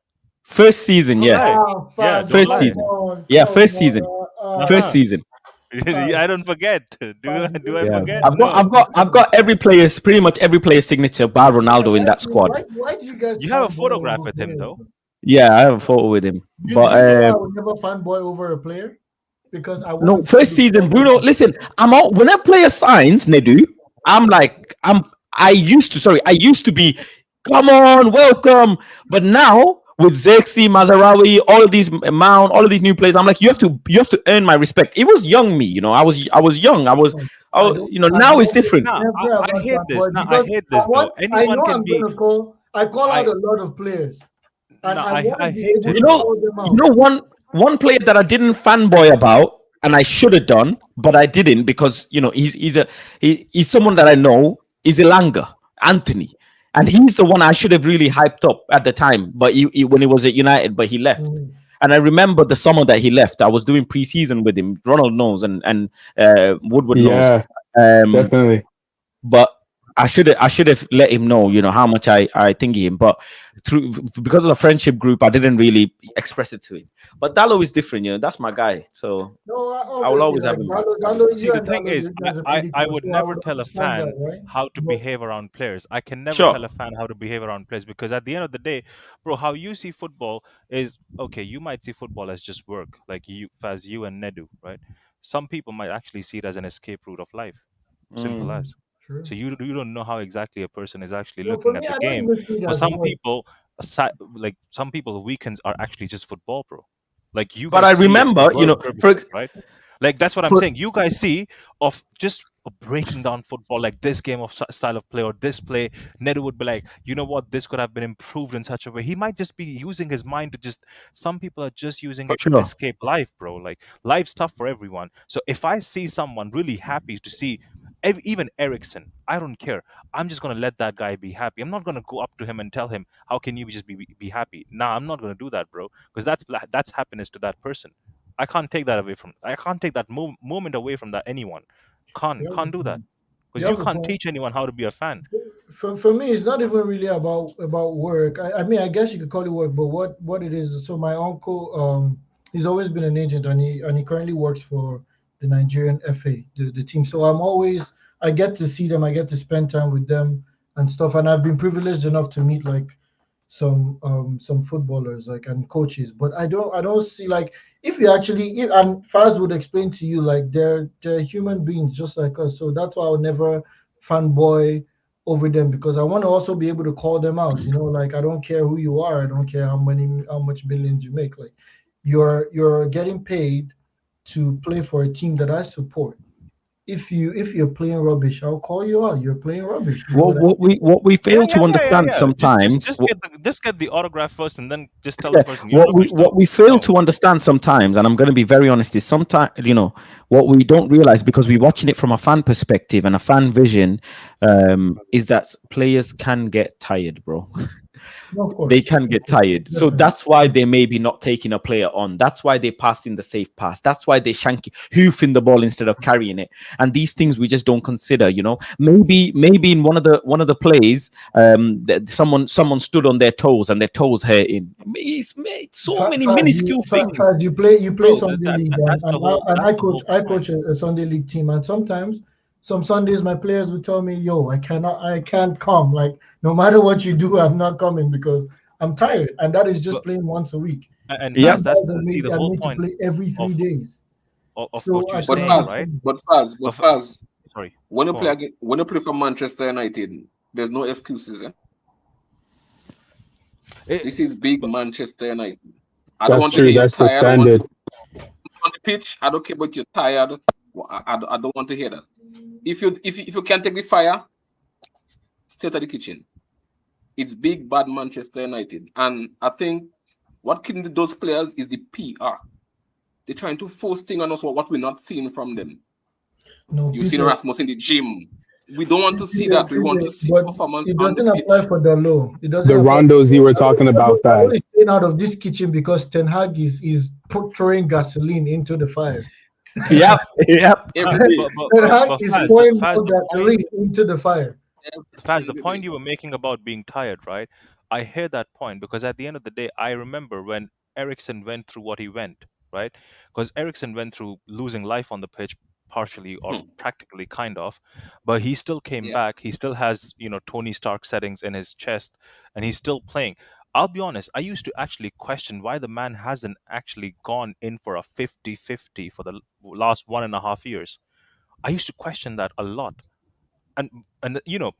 First season, yeah. First season. Yeah, first season. First season. I don't forget. Do I forget? I've got pretty much every player's signature bar Ronaldo in that squad. Why do you guys? You have a photograph with him though. Yeah, I have a photo with him. But I would never fanboy over a player because I no first season. Bruno, listen, when a player signs, Nedu, I used to be, come on, welcome. But now with Xerxes, Mazarawi, all of these Mount, all of these new players, I'm like, you have to earn my respect. It was young me, I was young. Now it's different. I hate this. I hate this though. Anyone can be. I call out a lot of players. And I hate it. One player that I didn't fanboy about, and I should have done, but I didn't because he's someone that I know is Elanga, Anthony, and he's the one I should have really hyped up at the time. But when he was at United, but he left. And I remember the summer that he left. I was doing preseason with him. Ronald knows, and Woodward knows. Definitely. But I should have let him know, how much I think of him. But because of the friendship group, I didn't really express it to him. But Dalot is different, that's my guy. So I will always have him. See, the thing is, I would never tell a fan how to behave around players. I can never tell a fan how to behave around players because at the end of the day, bro, how you see football is okay. You might see football as just work, like you and Nedu, right? Some people might actually see it as an escape route of life. Simple as. True. So you don't know how exactly a person is actually looking at the game. For some people, some people, weekends are actually just football, bro. Like you. But I remember, right? Like that's what I'm saying. You guys see of just breaking down football, like this game of style of play or this play. Nedu would be like, you know what, this could have been improved in such a way. He might just be using his mind to just. Some people are just using it to escape life, bro. Like life's tough for everyone. So if I see someone really happy to see. Even Ericsson, I don't care. I'm just gonna let that guy be happy. I'm not gonna go up to him and tell him, "How can you just be happy?" Nah, I'm not gonna do that, bro, because that's happiness to that person. I can't take that away from. I can't take that moment away from that anyone. Can't do that because you can't teach anyone how to be a fan. For me, it's not even really about work. I mean, I guess you could call it work, but what it is. So my uncle, he's always been an agent, and he currently works for the Nigerian FA, the team. So I get to see them, I get to spend time with them and stuff. And I've been privileged enough to meet like some footballers like and coaches. But I don't see like if you actually and Faz would explain to you like they're human beings just like us. So that's why I'll never fanboy over them because I want to also be able to call them out. Like I don't care who you are, I don't care how much millions you make. Like you're getting paid to play for a team that I support. If you're playing rubbish, I'll call you out. You're playing rubbish. What we fail to understand sometimes. Just get the autograph first, and then just tell the person. What we fail to understand sometimes, and I'm going to be very honest, is sometimes what we don't realize because we're watching it from a fan perspective and a fan vision, is that players can get tired, bro. they can get tired. So that's why they may be not taking a player on. That's why they pass in the safe pass. That's why they hoofing the ball instead of carrying it. And these things we just don't consider. Maybe in one of the plays, someone stood on their toes and their toes hurt in. It's so many minuscule things. You play Sunday league, and I coach a Sunday league team, and sometimes. Some Sundays, my players would tell me, "Yo, I can't come. Like, no matter what you do, I'm not coming because I'm tired." And that is just playing once a week. And yeah, that's the whole point. To play every 3 days. Of what you're saying, right? But Faz, sorry. When you play for Manchester United, there's no excuses. This is big Manchester United. I don't want to hear you're tired. On the pitch, I don't care about you're tired. I don't want to hear that. If you can't take the fire, stay out of the kitchen. It's big bad Manchester United, and I think what killing those players is the PR. They're trying to force things on us what we're not seeing from them. You've seen Rasmus in the gym. We don't want to see that. We want to see performance. It doesn't apply for Dalot. It doesn't. The rondos you were talking about, Faz. Staying out of this kitchen because Ten Hag is throwing gasoline into the fire. Yep. Ten Hag is pouring gasoline into the fire. Faz, the point you were making about being tired, right? I hear that point because at the end of the day, I remember when Eriksen went through what he went, right? Because Eriksen went through losing life on the pitch, partially or practically, kind of, but he still came back. He still has, Tony Stark settings in his chest, and he's still playing. I'll be honest, I used to actually question why the man hasn't actually gone in for a 50-50 for the last 1.5 years. I used to question that a lot. And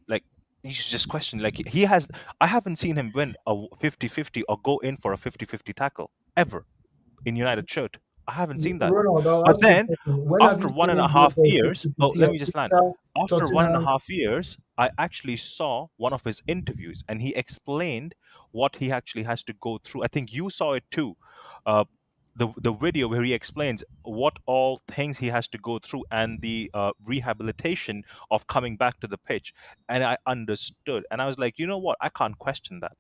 like, you should just question, like, I haven't seen him win a 50-50 or go in for a 50-50 tackle ever in United shirt. I haven't seen that. But then, after 1.5 years, let me just land. After 1.5 years, I actually saw one of his interviews, and he explained what he actually has to go through. I think you saw it too. The video where he explains what all things he has to go through and the rehabilitation of coming back to the pitch. And I understood. And I was like, you know what? I can't question that.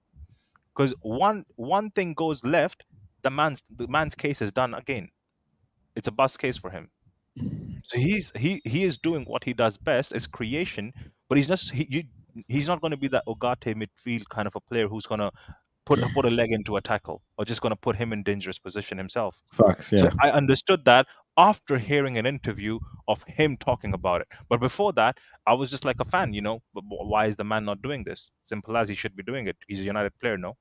Because one thing goes left, the man's case is done again. It's a bust case for him. So he is doing what he does best, is creation, but he's not going to be that Ogate midfield kind of a player who's going to put a leg into a tackle or just going to put him in dangerous position himself. Facts, yeah. So I understood that after hearing an interview of him talking about it. But before that, I was just like a fan, but why is the man not doing this? Simple as, he should be doing it. He's a United player, no?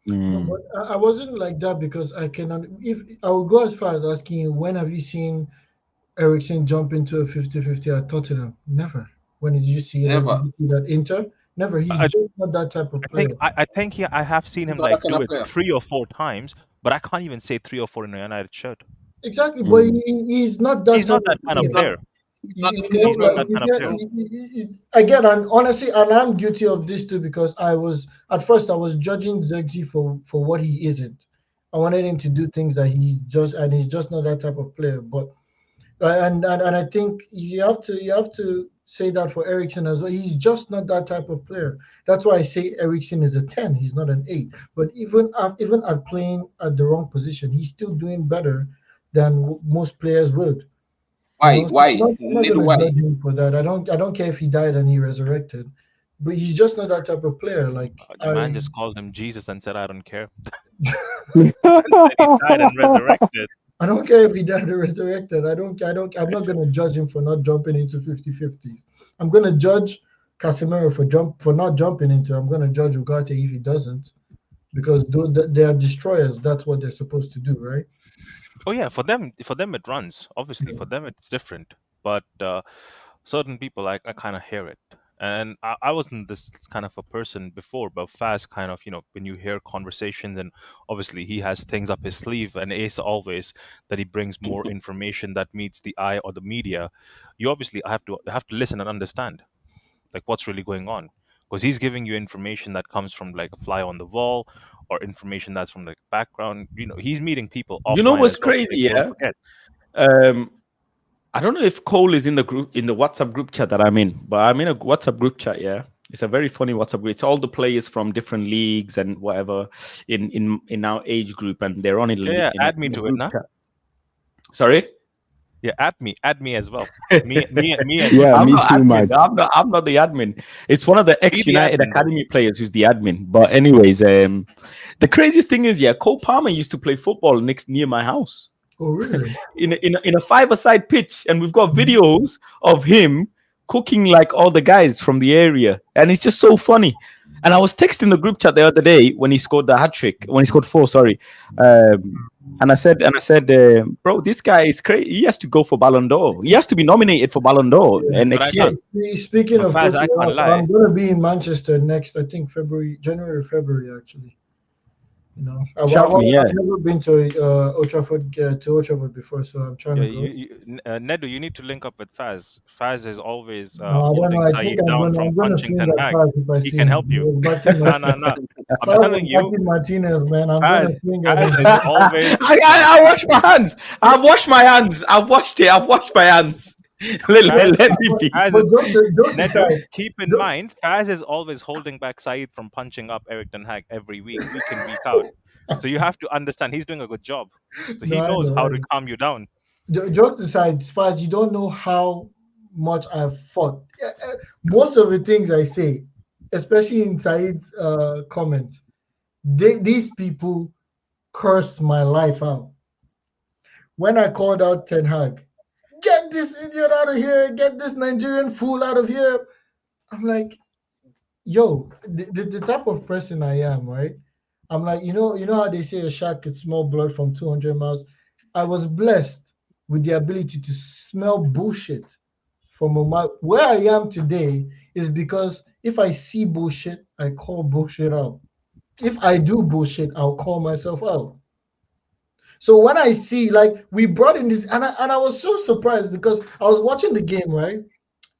No, but I wasn't like that because I cannot. If I would go as far as asking you, when have you seen Eriksen jump into a 50-50 at Tottenham? Never. When did you see it? Never. Did you see that Inter? Never. He's just not that type of player. I think I have seen him do it 3 or 4 times, but I can't even say 3 or 4 in a United shirt. Exactly, but he's not that. He's not that kind of player. He's not that kind of player. Again, and honestly, and I'm guilty of this too because at first I was judging Zexi for what he isn't. I wanted him to do things that he's just not that type of player. But and I think you have to say that for Eriksen as well. He's just not that type of player. That's why I say Eriksen is a 10. He's not an 8. But even at playing at the wrong position, he's still doing better than most players would. Why? I'm not gonna judge him for that. I don't care if he died and he resurrected, but he's just not that type of player. Like the man just called him Jesus and said, "I don't care." He died and resurrected. I don't care if he died or resurrected. I'm not gonna judge him for not jumping into 50-50s. I'm gonna judge Casemiro for not jumping into. I'm gonna judge Ugarte if he doesn't, because they are destroyers. That's what they're supposed to do, right? Oh yeah, for them it runs. Obviously, for them it's different. But certain people, I kind of hear it. And I wasn't this kind of a person before, but Faz kind of, when you hear conversations, and obviously he has things up his sleeve, and Ace always that he brings more information that meets the eye or the media. You obviously have to listen and understand, like, what's really going on, because he's giving you information that comes from like a fly on the wall, or information that's from the background. He's meeting people. You know what's crazy? Yeah. I don't know if Cole is in the WhatsApp group chat that I'm in, but I'm in a WhatsApp group chat, yeah. It's a very funny WhatsApp group. It's all the players from different leagues and whatever in our age group, and they're on it. Add me to it now. Sorry. Yeah, add me as well. Me and yeah, I'm me not too, admin. Mike. I'm not the admin. It's one of the ex-United Academy players who's the admin. But anyways, the craziest thing is, Cole Palmer used to play football near my house. Oh, really? in a 5-a-side pitch, and we've got videos of him cooking like all the guys from the area, and it's just so funny. And I was texting the group chat the other day when he scored the hat trick, when he scored 4, sorry. And I said, bro, this guy is crazy. He has to go for Ballon d'Or. He has to be nominated for Ballon d'Or next year. Speaking of, I'm going to be in Manchester next, I think January, February, actually. You know, I've never been to Old Trafford before, so I'm trying to go. Nedu, you need to link up with Faz. Faz is always holding Saeed down from punching Ten Hag. He can help you. No. I'm telling you, Martinez, man. I'm going to swing at him. Always. I wash my hands. I've washed my hands. I've washed it. I've washed my hands. Let me be. Keep in mind, Faz is always holding back Saeed from punching up Eric Ten Hag every week in, week out. So you have to understand he's doing a good job. So he knows how to calm you down. Jokes aside, Faz, you don't know how much I've fought. Most of the things I say, especially in Saeed's comments, these people cursed my life out. When I called out Ten Hag, get this idiot out of here, get this Nigerian fool out of here. I'm like, yo, the type of person I am, right? I'm like, you know how they say a shark can smell blood from 200 miles? I was blessed with the ability to smell bullshit from a mile. Where I am today is because if I see bullshit, I call bullshit out. If I do bullshit, I'll call myself out. So when I see, like, we brought in this, and I was so surprised because I was watching the game, right?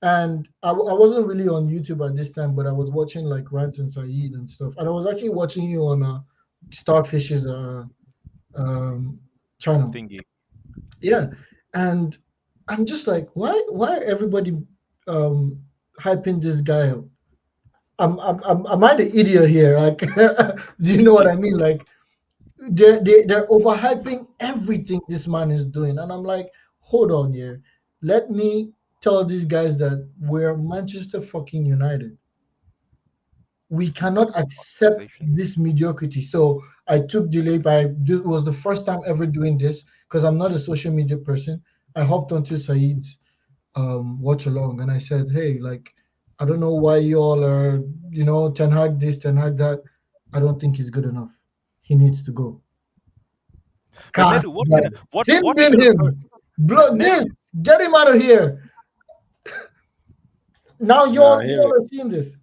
And I wasn't really on YouTube at this time, but I was watching like Rant and Saeed and stuff. And I was actually watching you on Starfish's channel. Thingy. Yeah, and I'm just like, why everybody hyping this guy up? Am I the idiot here? Like, do you know what I mean? Like, they're overhyping everything this man is doing, and I'm like, hold on here, let me tell these guys that we're Manchester fucking United. We cannot accept this mediocrity. So I took delay it was the first time ever doing this because I'm not a social media person. I hopped onto Saeed's watch along, and I said, hey, like, I don't know why you all are, Ten Hag this, Ten Hag that. I don't think he's good enough. He needs to go. God, this, get him out of here. Now you're seeing this.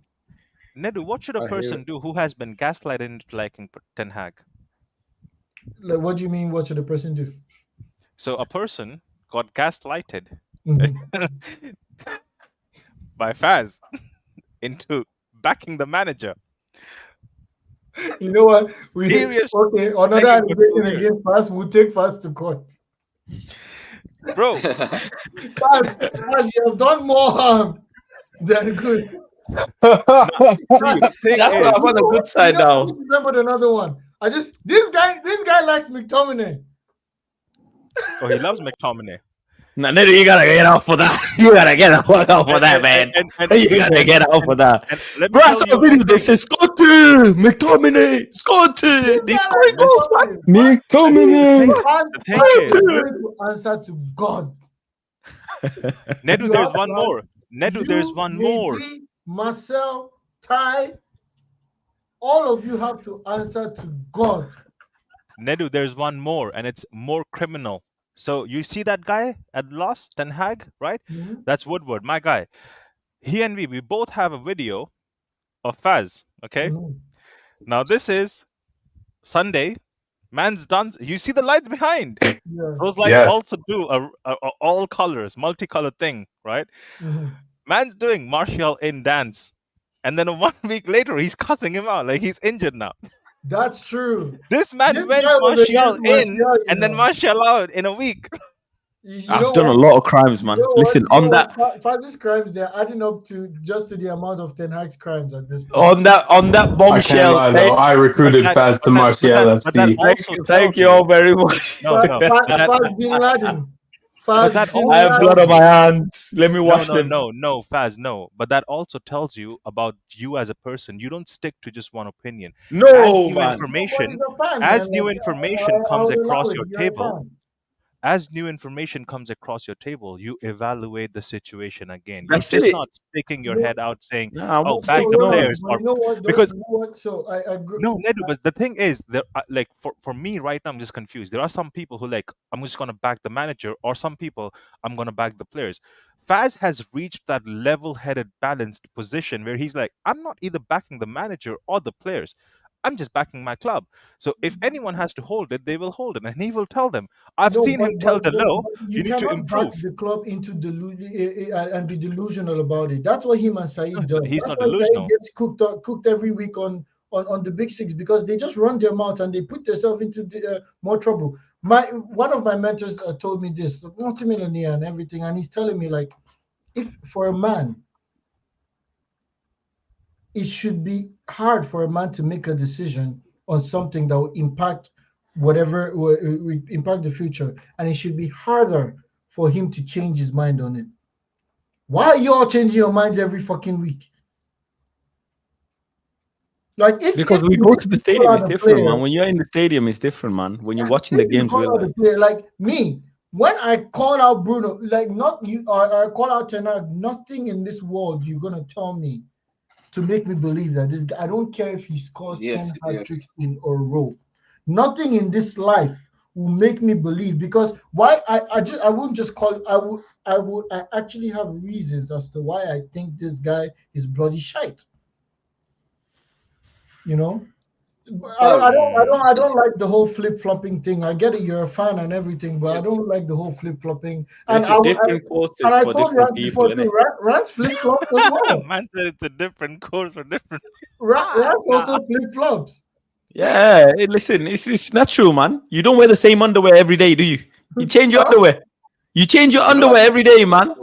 Nedu, what should a person do who has been gaslighted into liking Ten Hag? Like, what do you mean? What should a person do? So a person got gaslighted by Faz into backing the manager. You know what? Another allegation against Faz, we'll take Faz to court. Bro, Faz, you have done more harm than good. That's on the good side now. I remembered another one. This guy likes McTominay. Oh, he loves McTominay. Now, you gotta get out for that. You gotta get out for that, man. You gotta get out for that. Bro, I saw a video. They say Scotty, McTominay, Scotty. They scoring goals, man. McTominay. Answer to God. Nedu, there's one more. Nedu, there's one more. Marcel, Ty, all of you have to answer to God. Nedu, there's one more, and it's more criminal. So you see that guy at last, Ten Hag, right? Mm-hmm. That's Woodward, my guy. He and we both have a video of Faz, okay? Mm-hmm. Now this is Sunday. Man's done. You see the lights behind. Yeah. Those lights also do a all colors, multicolored thing, right? Mm-hmm. Man's doing Martial in dance. And then 1 week later, he's cussing him out like he's injured now. That's true. This man went Martial in and then Martial out in a week. I've done a lot of crimes, man. Listen, on that Faz's crimes, they're adding up to the amount of Ten Hag's crimes at this point. on that bombshell. I can't lie, though. I recruited Faz to Martial FC. Thank you all very much. Faz Bin Laden. But that I have blood on my hands. Let me wash them. No, Faz, no. But that also tells you about you as a person. You don't stick to just one opinion. No, man. As new information comes across your table, as new information comes across your table, you evaluate the situation again. You're just not sticking your head out saying, "Oh, back the players." Because so I agree. No, Nedu, but the thing is, there, like for me right now, I'm just confused. There are some people who like, I'm just gonna back the manager, or some people I'm gonna back the players. Faz has reached that level-headed, balanced position where he's like, I'm not either backing the manager or the players. I'm just backing my club. So if anyone has to hold it, they will hold it, and he will tell them. I've seen him tell Dalot, you need to improve. Back the club into and be delusional about it. That's what him and Saeed do. He's not delusional. He gets cooked every week on the big six because they just run their mouth and they put themselves into more trouble. One of my mentors told me this, multimillionaire and everything, and he's telling me like, if for a man, it should be hard for a man to make a decision on something that will impact whatever will impact the future, and it should be harder for him to change his mind on it. Why are you all changing your minds every fucking week? Like because we go to the stadium, it's different, man. When you're in the stadium, it's different, man. When you're watching the games, like me, when I call out Bruno, like not you, or I call out Ten Hag, nothing in this world you're gonna tell me to make me believe that this guy, I don't care if he scores 10 hat-tricks in a row. Nothing in this life will make me believe, because why I wouldn't just call, I actually have reasons as to why I think this guy is bloody shite. You know? I don't like the whole flip-flopping thing. I get it, you're a fan and everything, but I don't like the whole flip-flopping. And I told Rance before too, Rance flip-flops as well. Man said it's a different course for different. Rance also flip-flops. Yeah, listen, it's natural, man. You don't wear the same underwear every day, do you? You change your underwear. You change your underwear every day, man.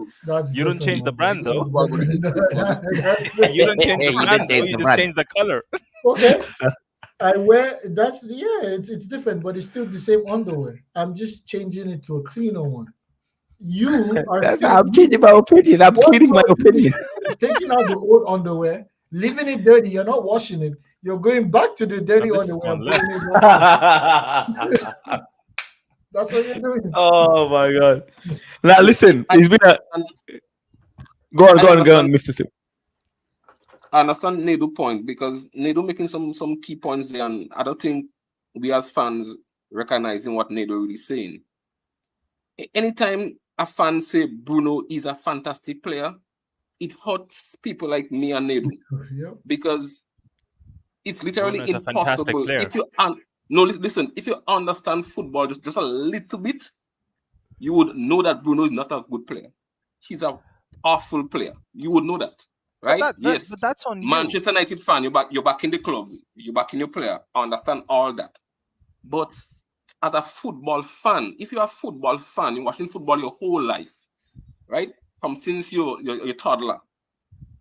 You don't change the brand, though. You don't change the brand, though. You just change the color. Okay. I wear it's different, but it's still the same underwear. I'm just changing it to a cleaner one. You are I'm changing my opinion. I'm cleaning my opinion. Taking out the old underwear, leaving it dirty, you're not washing it. You're going back to the dirty underwear. That's what you're doing. Oh my god. Now listen, it's been a go on, Mr. Sim. I understand Nedu's point, because Nedu making some key points there, and I don't think we as fans recognizing what Nedu really saying. Anytime a fan say Bruno is a fantastic player, it hurts people like me and Nedu, because it's literally impossible. If you listen, if you understand football just a little bit, you would know that Bruno is not a good player. He's an awful player. You would know that. Right? Yes. But that's on you. Manchester United fan, you're back in the club, you're back in your player. I understand all that. But as a football fan, if you're a football fan, you're watching football your whole life, right? From since you're toddler,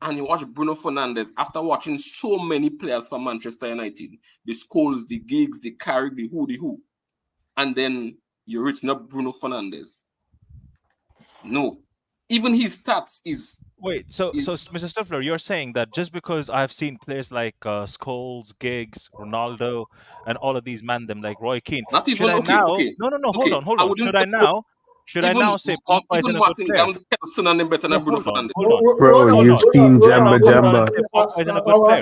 and you watch Bruno Fernandez after watching so many players from Manchester United, the Scholes, the Giggs, the Carrick, the who, and then you're written up Bruno Fernandez. No. Even his stats is... Wait, so Mr. Stifler, you're saying that just because I've seen players like Scholes, Giggs, Ronaldo, and all of these them like Roy Keane, not even hold on. Should I now say Pogba is a good player? Bro, you've seen Jemba.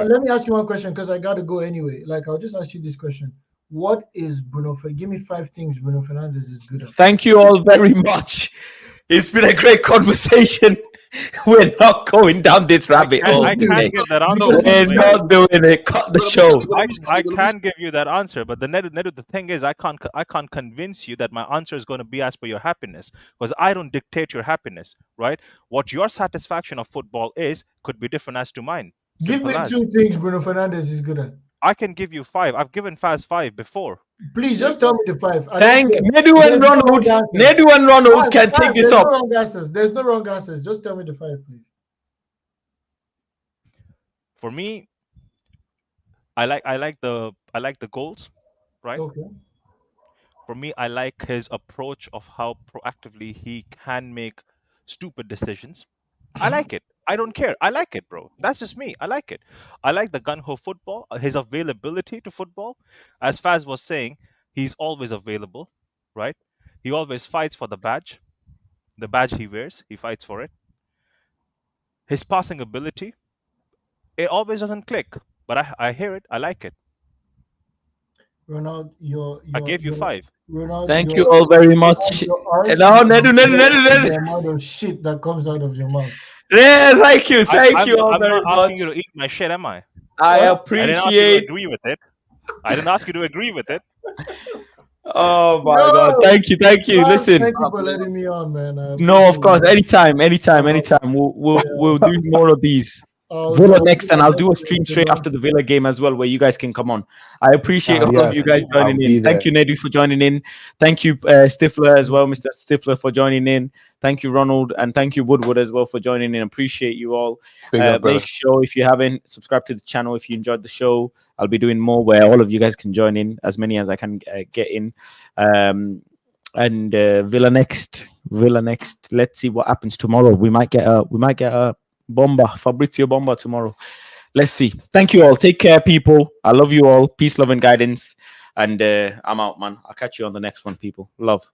Let me ask you one question, because I got to go anyway. Like, I'll just ask you this question. What is Bruno Fernandez? Give me 5 things Bruno Fernandez is good at. Thank you all very much. It's been a great conversation. We're not going down this rabbit hole. I can't give that answer. We're not doing it. Cut the show. I can give you that answer, but the thing is, I can't convince you that my answer is going to be as per your happiness, because I don't dictate your happiness, right? What your satisfaction of football is could be different as to mine. Give me 2 things Bruno Fernandez is good at. I can give you 5. I've given Faz 5 before. Please just tell me the 5. Thank Nedu and Ronald. Nedu and Ronald can take this up. There's no wrong answers. Just tell me the 5, please. For me, I like the goals, right? Okay. For me, I like his approach of how proactively he can make stupid decisions. I like it. I don't care. I like it, bro. That's just me. I like it. I like the gun-ho football, his availability to football. As Faz was saying, he's always available, right? He always fights for the badge he wears. He fights for it. His passing ability, it always doesn't click, but I hear it. I like it. Ronald, I gave you 5. Ronald, thank you all very much. No, Nedu. The amount of shit that comes out of your mouth. Yeah, thank you all I'm very not asking much. you to eat my shit, am I? I I didn't ask you to appreciate. agree with it. I didn't ask you to agree with it. Oh my God! Thank you. Listen, Thank you for letting me on, man. No, of course, anytime. We'll do more of these. Villa next, and I'll do a stream straight after the Villa game as well, where you guys can come on. I appreciate all of you guys joining in. Thank you, Nedu, for joining in. Thank you, Stifler, as well, Mr. Stifler, for joining in. Thank you, Ronald, and thank you, Woodward, as well, for joining in. Appreciate you all. Make sure, if you haven't, subscribe to the channel if you enjoyed the show. I'll be doing more where all of you guys can join in, as many as I can get in. And Villa next. Let's see what happens tomorrow. We might get a Fabrizio Bomba tomorrow. Let's see. Thank you all. Take care, people. I love you all. Peace, love, and guidance. And I'm out, man. I'll catch you on the next one, people. Love.